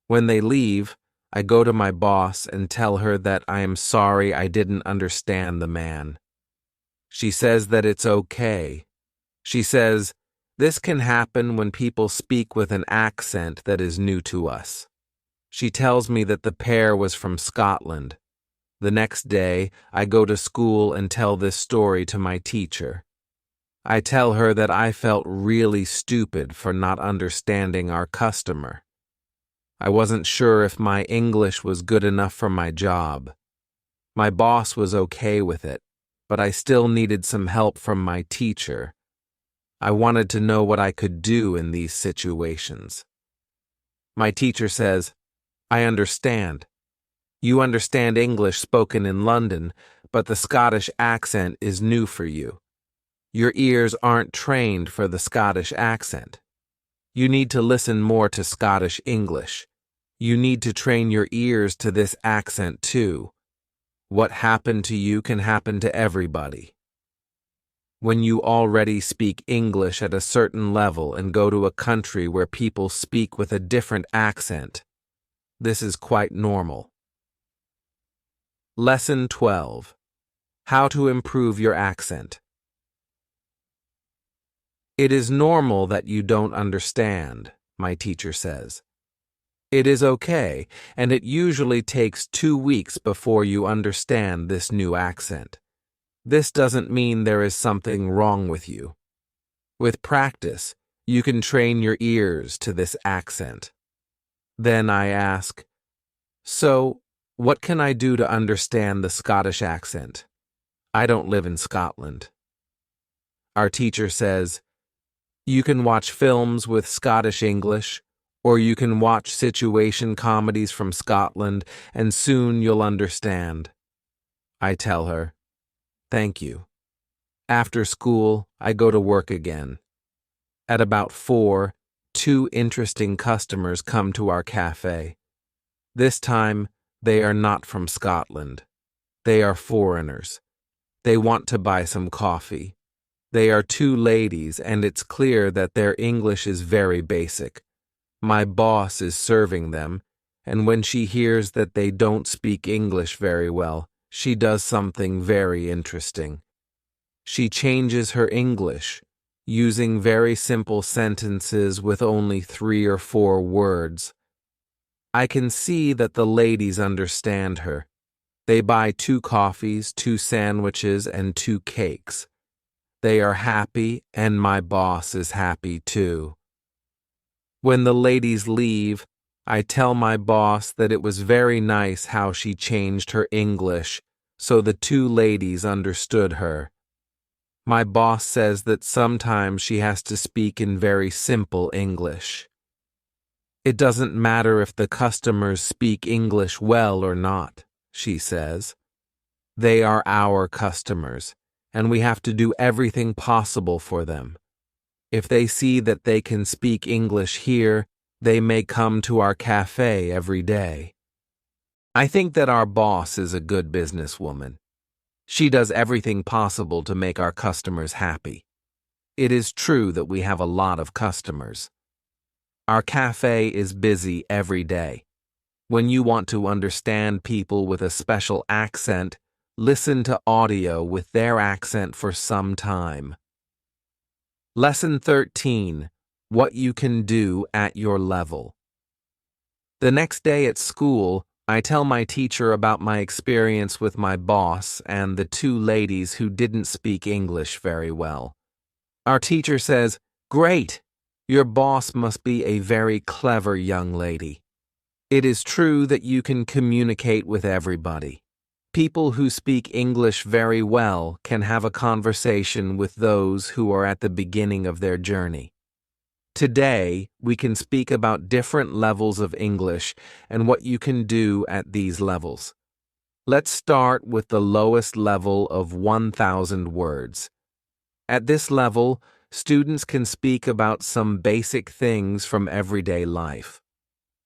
When they leave, I go to my boss and tell her that I am sorry I didn't understand the man. She says that it's okay. She says, this can happen when people speak with an accent that is new to us. She tells me that the pair was from Scotland. The next day, I go to school and tell this story to my teacher. I tell her that I felt really stupid for not understanding our customer. I wasn't sure if my English was good enough for my job. My boss was okay with it, but I still needed some help from my teacher. I wanted to know what I could do in these situations. My teacher says, I understand. You understand English spoken in London, but the Scottish accent is new for you. Your ears aren't trained for the Scottish accent. You need to listen more to Scottish English. You need to train your ears to this accent too. What happened to you can happen to everybody. When you already speak English at a certain level and go to a country where people speak with a different accent, this is quite normal. Lesson 12. How to improve your accent. It is normal that you don't understand, my teacher says. It is okay, and it usually takes 2 weeks before you understand this new accent. This doesn't mean there is something wrong with you. With practice, you can train your ears to this accent. Then I ask, so, what can I do to understand the Scottish accent? I don't live in Scotland. Our teacher says, you can watch films with Scottish English, or you can watch situation comedies from Scotland, and soon you'll understand. I tell her, thank you. After school, I go to work again. At about 4, 2 interesting customers come to our cafe. This time, they are not from Scotland. They are foreigners. They want to buy some coffee. They are 2 ladies, and it's clear that their English is very basic. My boss is serving them, and when she hears that they don't speak English very well, she does something very interesting. She changes her English. using very simple sentences with only 3 or 4 words. I can see that the ladies understand her. They buy 2 coffees, 2 sandwiches, and 2 cakes. They are happy, and my boss is happy too. When the ladies leave, I tell my boss that it was very nice how she changed her English so the 2 ladies understood her. My boss says that sometimes she has to speak in very simple English. It doesn't matter if the customers speak English well or not, she says. They are our customers, and we have to do everything possible for them. If they see that they can speak English here, they may come to our cafe every day. I think that our boss is a good businesswoman. She does everything possible to make our customers happy. It is true that we have a lot of customers. Our cafe is busy every day. When you want to understand people with a special accent, listen to audio with their accent for some time. Lesson 13. What you can do at your level. The next day at school, I tell my teacher about my experience with my boss and the 2 ladies who didn't speak English very well. Our teacher says, "Great! Your boss must be a very clever young lady. It is true that you can communicate with everybody. People who speak English very well can have a conversation with those who are at the beginning of their journey. Today, we can speak about different levels of English and what you can do at these levels. Let's start with the lowest level of 1,000 words. At this level, students can speak about some basic things from everyday life.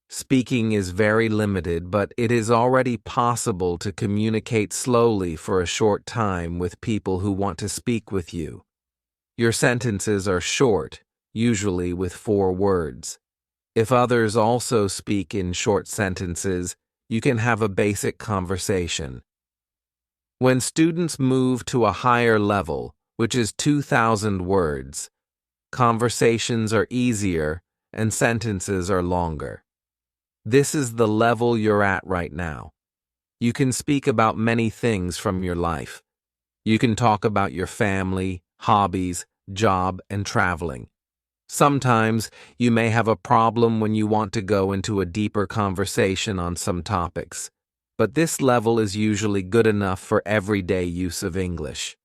Speaking is very limited, but it is already possible to communicate slowly for a short time with people who want to speak with you. Your sentences are short, usually with 4 words. If others also speak in short sentences, you can have a basic conversation. When students move to a higher level, which is 2,000 words, conversations are easier and sentences are longer. This is the level you're at right now. You can speak about many things from your life. You can talk about your family, hobbies, job, and traveling. Sometimes you may have a problem when you want to go into a deeper conversation on some topics, but this level is usually good enough for everyday use of English.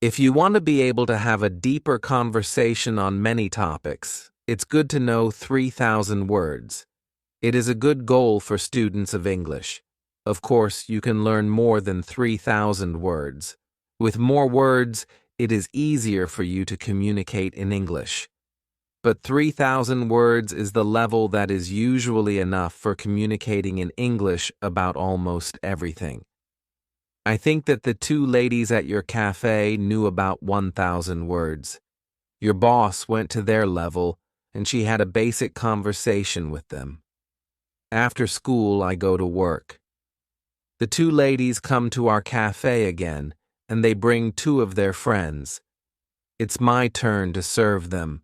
If you want to be able to have a deeper conversation on many topics, it's good to know 3,000 words. It is a good goal for students of English. Of course, you can learn more than 3,000 words. With more words, it is easier for you to communicate in English. But 3,000 words is the level that is usually enough for communicating in English about almost everything. I think that the 2 ladies at your cafe knew about 1,000 words. Your boss went to their level, and she had a basic conversation with them. After school, I go to work. The 2 ladies come to our cafe again, and they bring 2 of their friends. It's my turn to serve them.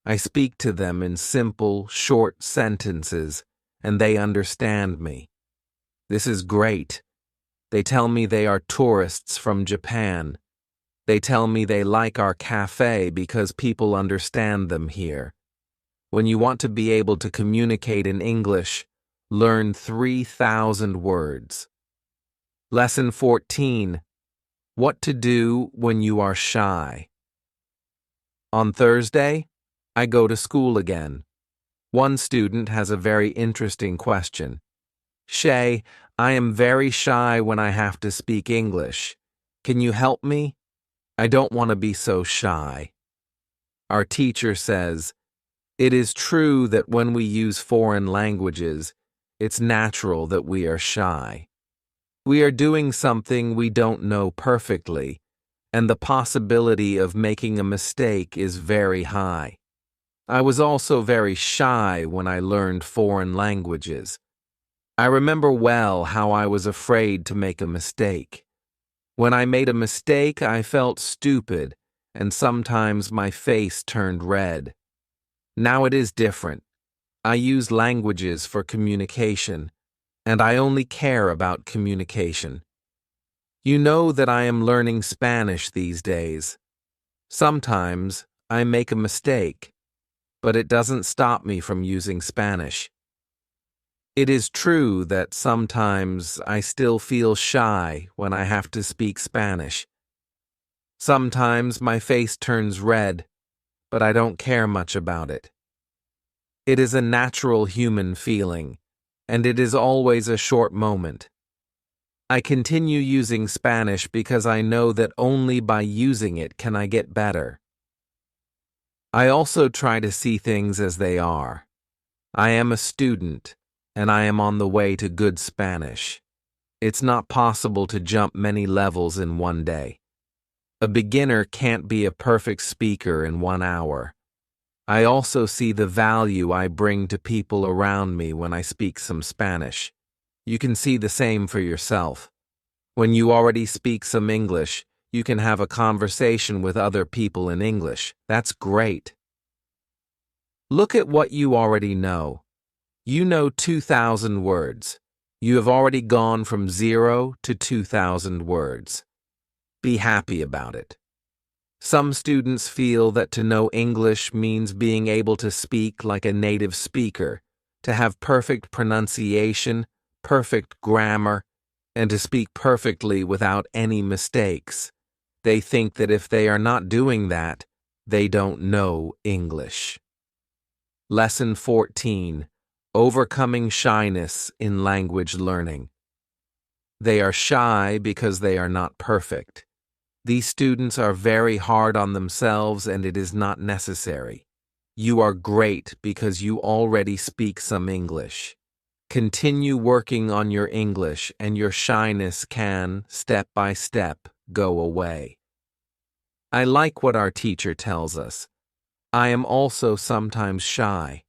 I speak to them in simple, short sentences, and they understand me. This is great. They tell me they are tourists from Japan. They tell me they like our cafe because people understand them here. When you want to be able to communicate in English, learn 3,000 words. Lesson 14. What to do when you are shy. On Thursday, I go to school again. One student has a very interesting question. "Shay, I am very shy when I have to speak English. Can you help me? I don't want to be so shy." Our teacher says, "It is true that when we use foreign languages, it's natural that we are shy. We are doing something we don't know perfectly, and the possibility of making a mistake is very high. I was also very shy when I learned foreign languages. I remember well how I was afraid to make a mistake. When I made a mistake, I felt stupid, and sometimes my face turned red. Now it is different. I use languages for communication, and I only care about communication. You know that I am learning Spanish these days. Sometimes I make a mistake, but it doesn't stop me from using Spanish. It is true that sometimes I still feel shy when I have to speak Spanish. Sometimes my face turns red, but I don't care much about it. It is a natural human feeling, and it is always a short moment. I continue using Spanish because I know that only by using it can I get better. I also try to see things as they are. I am a student, and I am on the way to good Spanish. It's not possible to jump many levels in one day. A beginner can't be a perfect speaker in 1 hour. I also see the value I bring to people around me when I speak some Spanish. You can see the same for yourself. When you already speak some English, you can have a conversation with other people in English. That's great. Look at what you already know. You know 2,000 words. You have already gone from 0 to 2,000 words. Be happy about it. Some students feel that to know English means being able to speak like a native speaker, to have perfect pronunciation, perfect grammar, and to speak perfectly without any mistakes. They think that if they are not doing that, they don't know English. Lesson 14. Overcoming shyness in language learning. They are shy because they are not perfect. These students are very hard on themselves, and it is not necessary. You are great because you already speak some English. Continue working on your English, and your shyness can, step by step, go away. I like what our teacher tells us. I am also sometimes shy.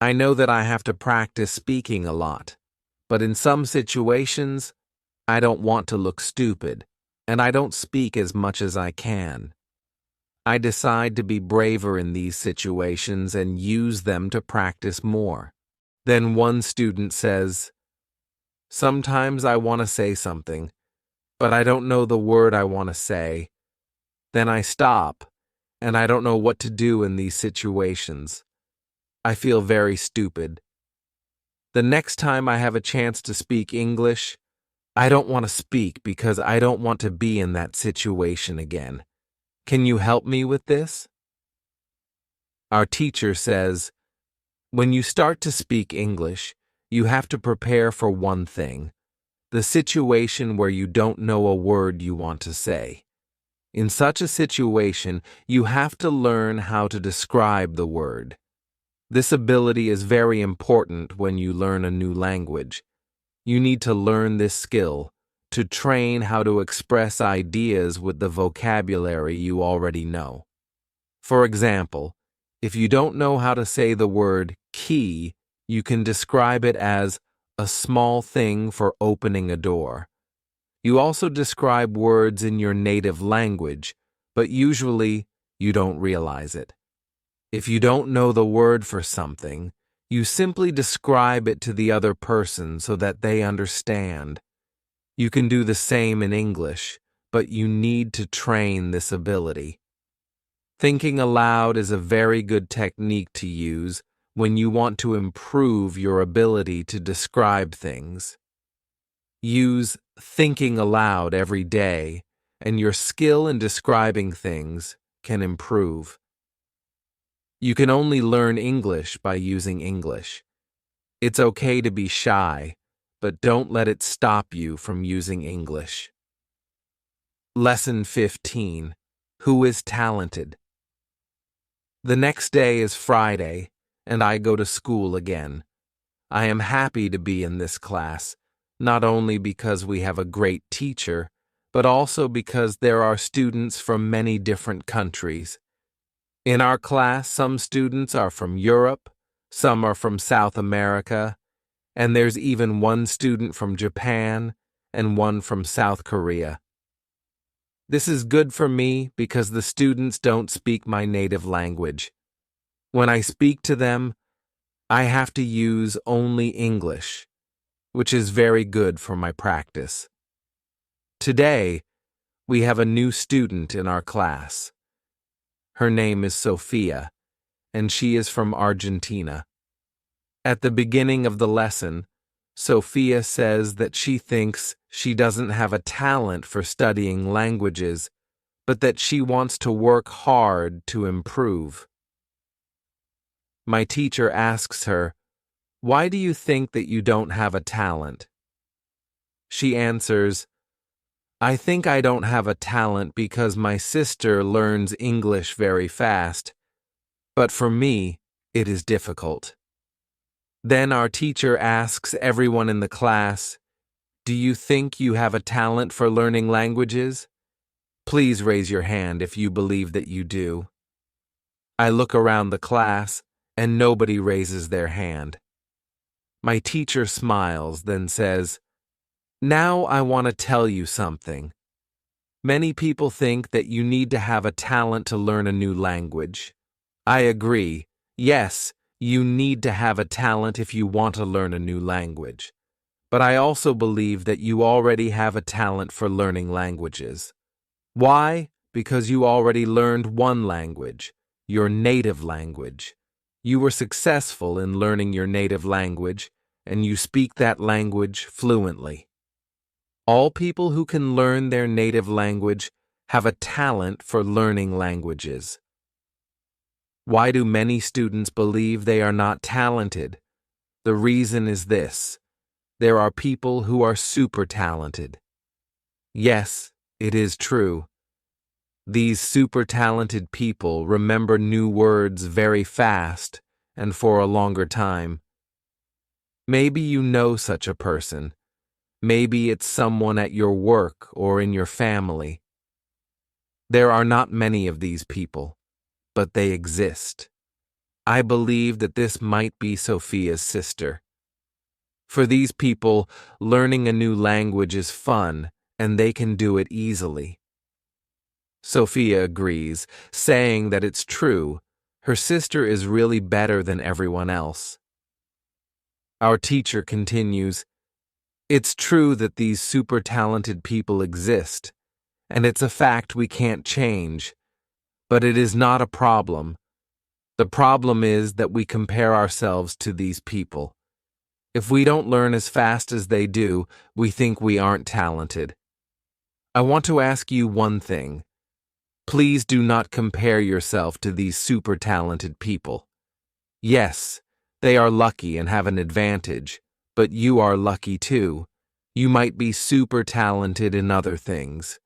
I know that I have to practice speaking a lot, but in some situations, I don't want to look stupid, and I don't speak as much as I can. I decide to be braver in these situations and use them to practice more. Then one student says, "Sometimes I want to say something, but I don't know the word I want to say. Then I stop, and I don't know what to do in these situations. I feel very stupid. The next time I have a chance to speak English, I don't want to speak because I don't want to be in that situation again. Can you help me with this?" Our teacher says, when you start to speak English, you have to prepare for one thing, the situation where you don't know a word you want to say. In such a situation, you have to learn how to describe the word. This ability is very important when you learn a new language. You need to learn this skill to train how to express ideas with the vocabulary you already know. For example, if you don't know how to say the word key, you can describe it as a small thing for opening a door. You also describe words in your native language, but usually you don't realize it. If you don't know the word for something, you simply describe it to the other person so that they understand. You can do the same in English, but you need to train this ability. Thinking aloud is a very good technique to use when you want to improve your ability to describe things. Use thinking aloud every day, and your skill in describing things can improve. You can only learn English by using English. It's okay to be shy, but don't let it stop you from using English. Lesson 15. Who is talented? The next day is Friday, and I go to school again. I am happy to be in this class, not only because we have a great teacher, but also because there are students from many different countries. In our class, some students are from Europe, some are from South America, and there's even one student from Japan and one from South Korea. This is good for me because the students don't speak my native language. When I speak to them, I have to use only English, which is very good for my practice. Today, we have a new student in our class. Her name is Sophia, and she is from Argentina. At the beginning of the lesson, Sophia says that she thinks she doesn't have a talent for studying languages, but that she wants to work hard to improve. My teacher asks her, "Why do you think that you don't have a talent?" She answers, "I think I don't have a talent because my sister learns English very fast, but for me, it is difficult." Then our teacher asks everyone in the class, "Do you think you have a talent for learning languages? Please raise your hand if you believe that you do." I look around the class, and nobody raises their hand. My teacher smiles, then says, "Now I want to tell you something. Many people think that you need to have a talent to learn a new language. I agree. Yes, you need to have a talent if you want to learn a new language. But I also believe that you already have a talent for learning languages. Why? Because you already learned one language, your native language. You were successful in learning your native language, and you speak that language fluently. All people who can learn their native language have a talent for learning languages. Why do many students believe they are not talented? The reason is this: there are people who are super talented. Yes, it is true. These super talented people remember new words very fast and for a longer time. Maybe you know such a person. Maybe it's someone at your work or in your family. There are not many of these people, but they exist. I believe that this might be Sophia's sister. For these people, learning a new language is fun, and they can do it easily. Sophia agrees, saying that it's true. Her sister is really better than everyone else. Our teacher continues, "It's true that these super talented people exist, and it's a fact we can't change, but it is not a problem. The problem is that we compare ourselves to these people. If we don't learn as fast as they do, we think we aren't talented. I want to ask you one thing. Please do not compare yourself to these super talented people. Yes, they are lucky and have an advantage, but you are lucky too. You might be super talented in other things.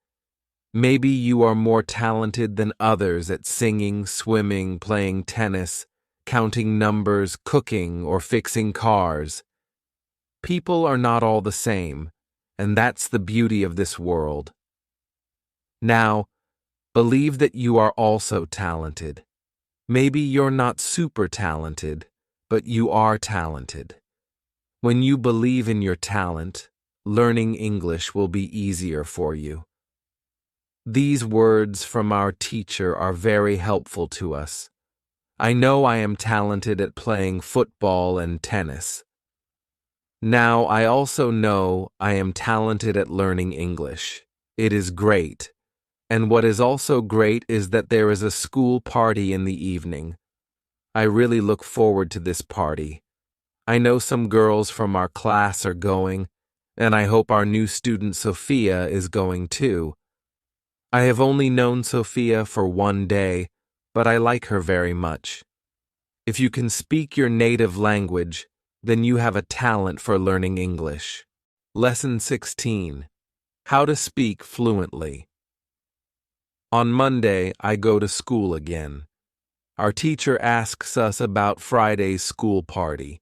Maybe you are more talented than others at singing, swimming, playing tennis, counting numbers, cooking, or fixing cars. People are not all the same, and that's the beauty of this world. Now, believe that you are also talented. Maybe you're not super talented, but you are talented. When you believe in your talent, learning English will be easier for you." These words from our teacher are very helpful to us. I know I am talented at playing football and tennis. Now I also know I am talented at learning English. It is great. And what is also great is that there is a school party in the evening. I really look forward to this party. I know some girls from our class are going, and I hope our new student Sophia is going too. I have only known Sophia for one day, but I like her very much. If you can speak your native language, then you have a talent for learning English. Lesson 16. How to speak fluently. On Monday, I go to school again. Our teacher asks us about Friday's school party.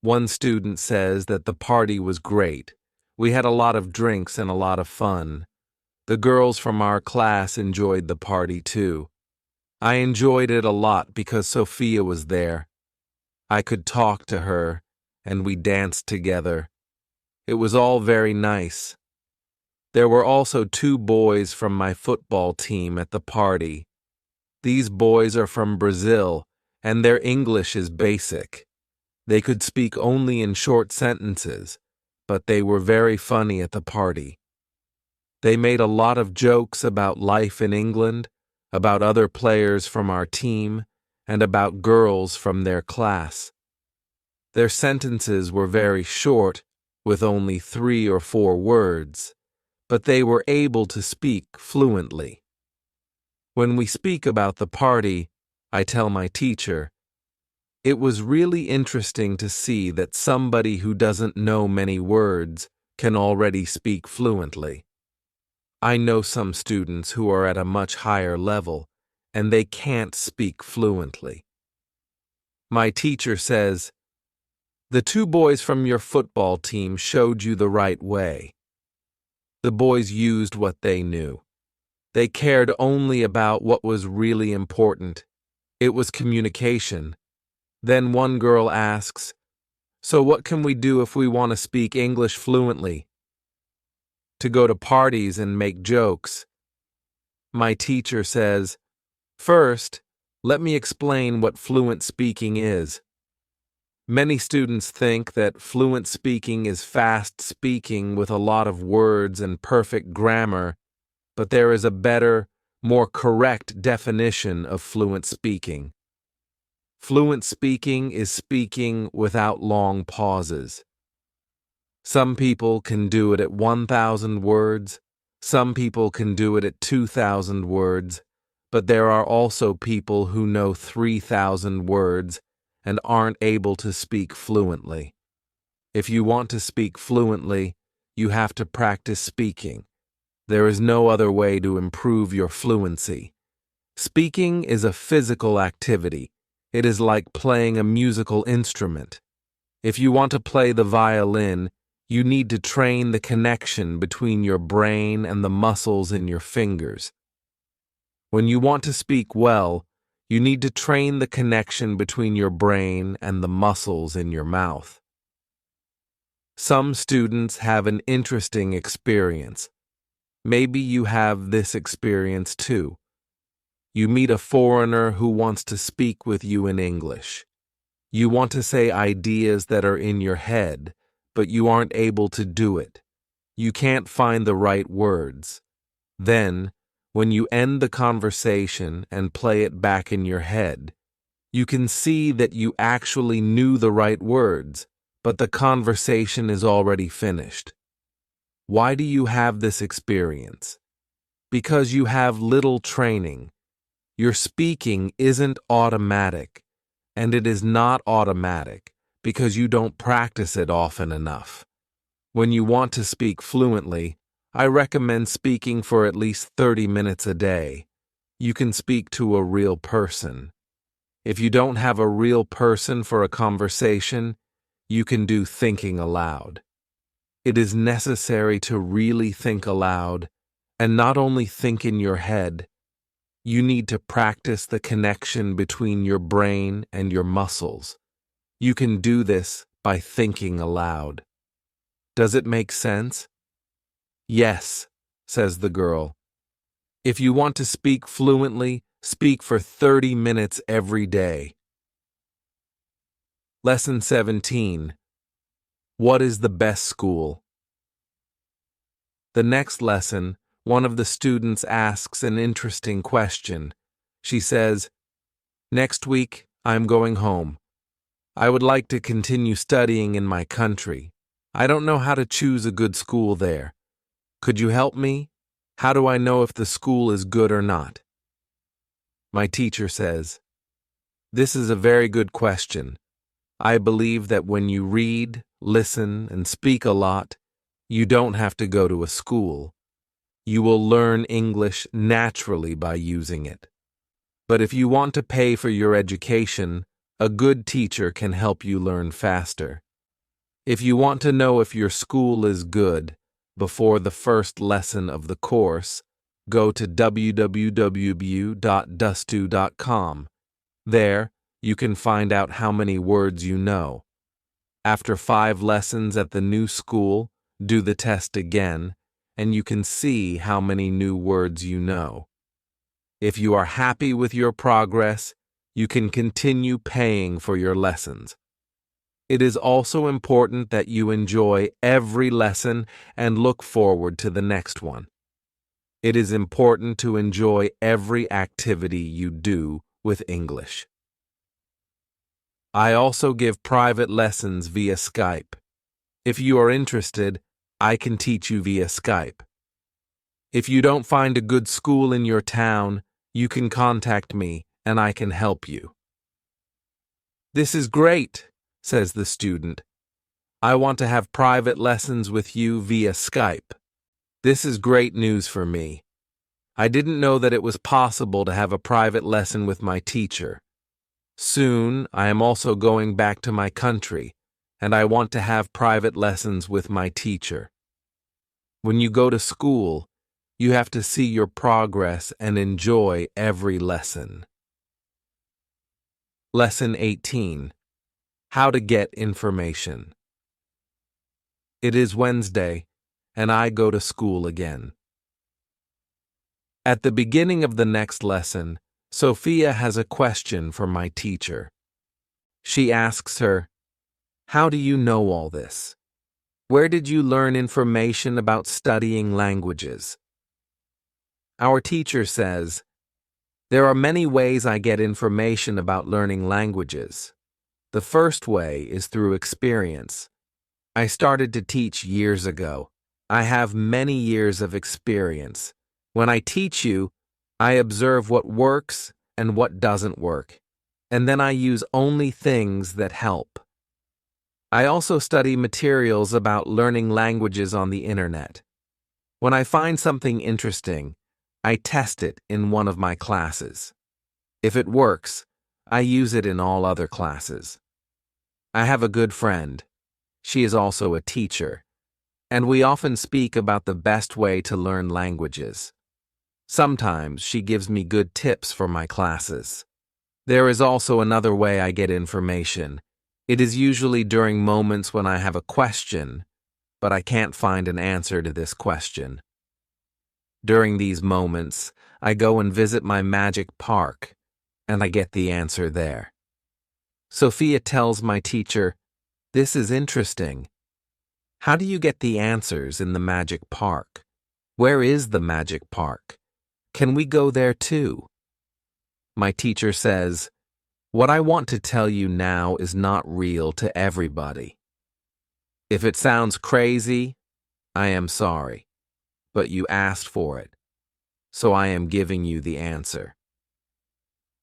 One student says that the party was great. We had a lot of drinks and a lot of fun. The girls from our class enjoyed the party too. I enjoyed it a lot because Sophia was there. I could talk to her, and we danced together. It was all very nice. There were also two boys from my football team at the party. These boys are from Brazil, and their English is basic. They could speak only in short sentences, but they were very funny at the party. They made a lot of jokes about life in England, about other players from our team, and about girls from their class. Their sentences were very short, with only 3 or 4 words, but they were able to speak fluently. When we speak about the party, I tell my teacher, "It was really interesting to see that somebody who doesn't know many words can already speak fluently. I know some students who are at a much higher level, and they can't speak fluently." My teacher says, "The two boys from your football team showed you the right way." The boys used what they knew. They cared only about what was really important. It was communication. Then one girl asks, "So what can we do if we want to speak English fluently?" "To go to parties and make jokes." My teacher says, "First, let me explain what fluent speaking is." Many students think that fluent speaking is fast speaking with a lot of words and perfect grammar, but there is a better, more correct definition of fluent speaking. Fluent speaking is speaking without long pauses. Some people can do it at 1,000 words, some people can do it at 2,000 words, but there are also people who know 3,000 words and aren't able to speak fluently. If you want to speak fluently, you have to practice speaking. There is no other way to improve your fluency. Speaking is a physical activity. It is like playing a musical instrument. If you want to play the violin, you need to train the connection between your brain and the muscles in your fingers. When you want to speak well, you need to train the connection between your brain and the muscles in your mouth. Some students have an interesting experience. Maybe you have this experience too. You meet a foreigner who wants to speak with you in English. You want to say ideas that are in your head, but you aren't able to do it. You can't find the right words. Then, when you end the conversation and play it back in your head, you can see that you actually knew the right words, but the conversation is already finished. Why do you have this experience? Because you have little training. Your speaking isn't automatic, and it is not automatic because you don't practice it often enough. When you want to speak fluently, I recommend speaking for at least 30 minutes a day. You can speak to a real person. If you don't have a real person for a conversation, you can do thinking aloud. It is necessary to really think aloud, and not only think in your head. You need to practice the connection between your brain and your muscles. You can do this by thinking aloud. Does it make sense? "Yes," says the girl. If you want to speak fluently, speak for 30 minutes every day. Lesson 17. What is the best school? The next lesson, one of the students asks an interesting question. She says, "Next week, I'm going home. I would like to continue studying in my country. I don't know how to choose a good school there. Could you help me? How do I know if the school is good or not?" My teacher says, "This is a very good question. I believe that when you read, listen, and speak a lot, you don't have to go to a school. You will learn English naturally by using it. But if you want to pay for your education, a good teacher can help you learn faster. If you want to know if your school is good, before the first lesson of the course, go to www.dustu.com. There, you can find out how many words you know. After 5 lessons at the new school, do the test again, and you can see how many new words you know. If you are happy with your progress, you can continue paying for your lessons. It is also important that you enjoy every lesson and look forward to the next one. It is important to enjoy every activity you do with English. I also give private lessons via Skype. If you are interested, I can teach you via Skype. If you don't find a good school in your town, you can contact me and I can help you. This is great, says the student. I want to have private lessons with you via Skype. This is great news for me. I didn't know that it was possible to have a private lesson with my teacher. Soon, I am also going back to my country, and I want to have private lessons with my teacher. When you go to school, you have to see your progress and enjoy every lesson. Lesson 18. How to get information. It is Wednesday, and I go to school again. At the beginning of the next lesson, Sophia has a question for my teacher. She asks her, "How do you know all this? Where did you learn information about studying languages?" Our teacher says, "There are many ways I get information about learning languages. The first way is through experience. I started to teach years ago. I have many years of experience. When I teach you, I observe what works and what doesn't work, and then I use only things that help. I also study materials about learning languages on the internet. When I find something interesting, I test it in one of my classes. If it works, I use it in all other classes. I have a good friend. She is also a teacher, and we often speak about the best way to learn languages. Sometimes she gives me good tips for my classes. There is also another way I get information. It is usually during moments when I have a question, but I can't find an answer to this question. During these moments, I go and visit my magic park, and I get the answer there. Sophia tells my teacher, "This is interesting. How do you get the answers in the magic park? Where is the magic park? Can we go there too?" My teacher says, "What I want to tell you now is not real to everybody. If it sounds crazy, I am sorry, but you asked for it, so I am giving you the answer.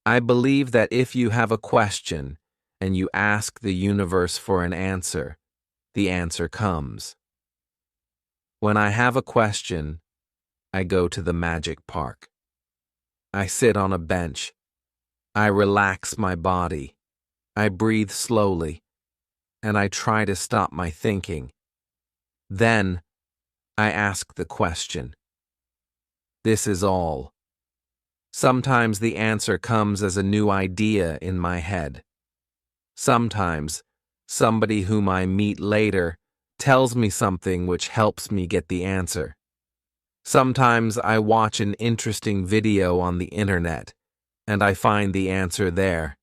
I believe that if you have a question and you ask the universe for an answer, the answer comes. When I have a question, I go to the magic park. I sit on a bench. I relax my body. I breathe slowly, and I try to stop my thinking. Then, I ask the question. This is all. Sometimes the answer comes as a new idea in my head. Sometimes, somebody whom I meet later tells me something which helps me get the answer. Sometimes I watch an interesting video on the internet, and I find the answer there.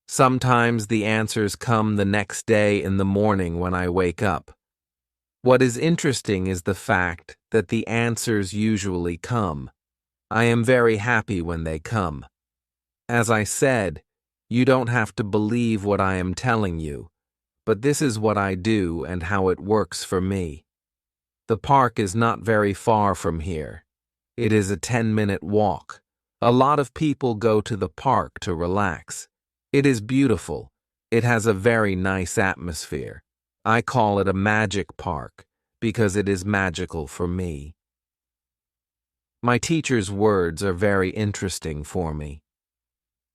Sometimes the answers come the next day in the morning when I wake up. What is interesting is the fact that the answers usually come. I am very happy when they come. As I said, you don't have to believe what I am telling you, but this is what I do and how it works for me. The park is not very far from here. It is a 10-minute walk. A lot of people go to the park to relax. It is beautiful. It has a very nice atmosphere. I call it a magic park because it is magical for me. My teacher's words are very interesting for me.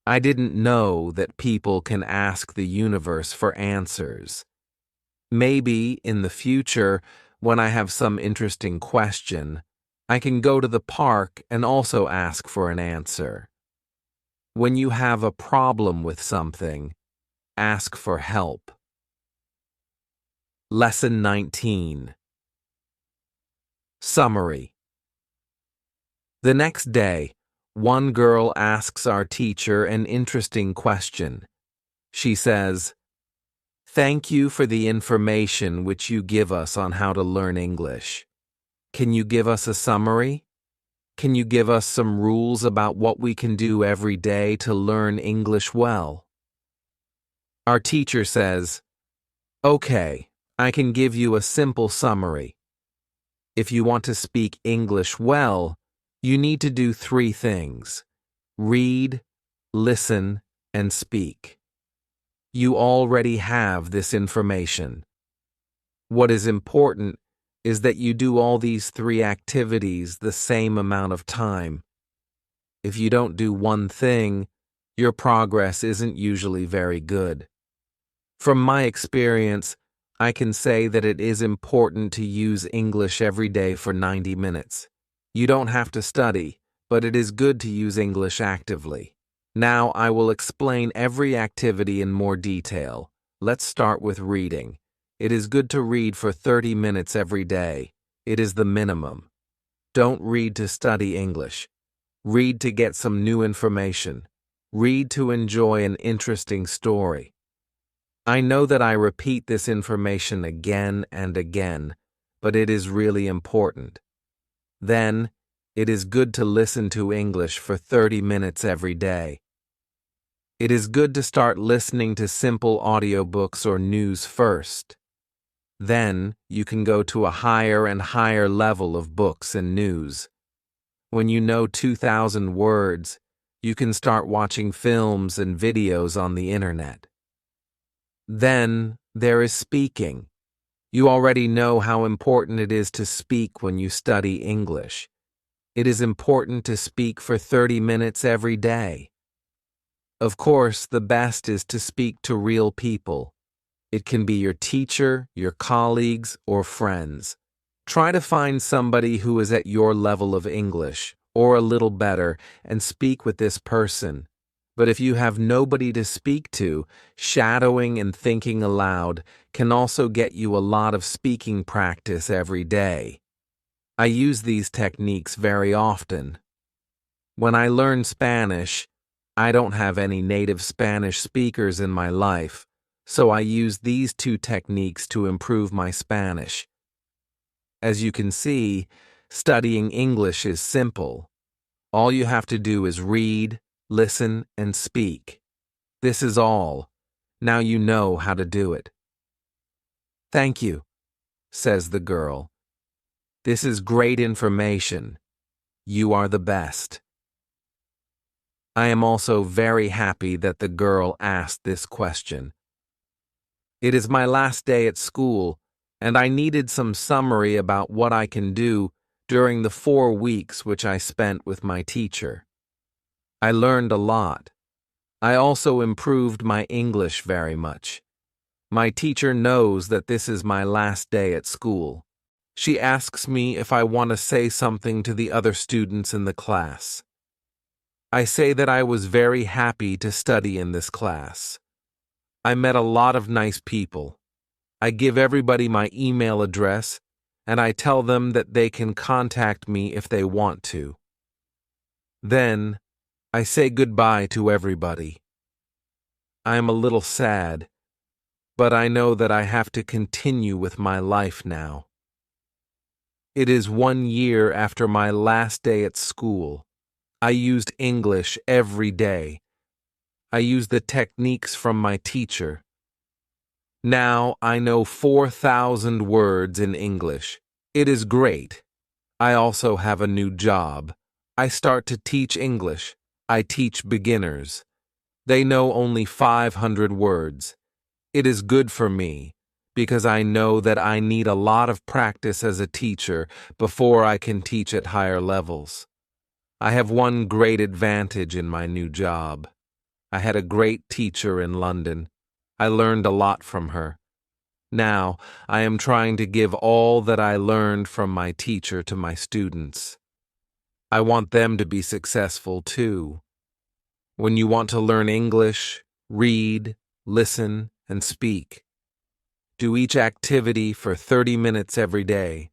I didn't know that people can ask the universe for answers. Maybe in the future, when I have some interesting question, I can go to the park and also ask for an answer. When you have a problem with something, ask for help. Lesson 19. Summary. The next day, one girl asks our teacher an interesting question. She says, "Thank you for the information which you give us on how to learn English. Can you give us a summary? Can you give us some rules about what we can do every day to learn English well?" Our teacher says, "Okay, I can give you a simple summary. If you want to speak English well, you need to do 3 things: read, listen, and speak. You already have this information. What is important is that you do all these 3 activities the same amount of time. If you don't do one thing, your progress isn't usually very good. From my experience, I can say that it is important to use English every day for 90 minutes. You don't have to study, but it is good to use English actively. Now I will explain every activity in more detail. Let's start with reading. It is good to read for 30 minutes every day. It is the minimum. Don't read to study English. Read to get some new information. Read to enjoy an interesting story. I know that I repeat this information again and again, but it is really important. Then, it is good to listen to English for 30 minutes every day. It is good to start listening to simple audiobooks or news first. Then, you can go to a higher and higher level of books and news. When you know 2,000 words, you can start watching films and videos on the internet. Then, there is speaking. You already know how important it is to speak when you study English. It is important to speak for 30 minutes every day. Of course, the best is to speak to real people. It can be your teacher, your colleagues, or friends. Try to find somebody who is at your level of English, or a little better, and speak with this person. But if you have nobody to speak to, shadowing and thinking aloud can also get you a lot of speaking practice every day. I use these techniques very often. When I learn Spanish, I don't have any native Spanish speakers in my life, so I use these 2 techniques to improve my Spanish. As you can see, studying English is simple. All you have to do is read, listen, and speak. This is all. Now you know how to do it. "Thank you," says the girl. "This is great information. You are the best." I am also very happy that the girl asked this question. It is my last day at school, and I needed some summary about what I can do during the 4 weeks which I spent with my teacher. I learned a lot. I also improved my English very much. My teacher knows that this is my last day at school. She asks me if I want to say something to the other students in the class. I say that I was very happy to study in this class. I met a lot of nice people. I give everybody my email address, and I tell them that they can contact me if they want to. Then, I say goodbye to everybody. I am a little sad, but I know that I have to continue with my life now. It is 1 year after my last day at school. I used English every day. I used the techniques from my teacher. Now I know 4,000 words in English. It is great. I also have a new job. I start to teach English. I teach beginners. They know only 500 words. It is good for me, because I know that I need a lot of practice as a teacher before I can teach at higher levels. I have one great advantage in my new job. I had a great teacher in London. I learned a lot from her. Now, I am trying to give all that I learned from my teacher to my students. I want them to be successful too. When you want to learn English, read, listen, and speak. Do each activity for 30 minutes every day.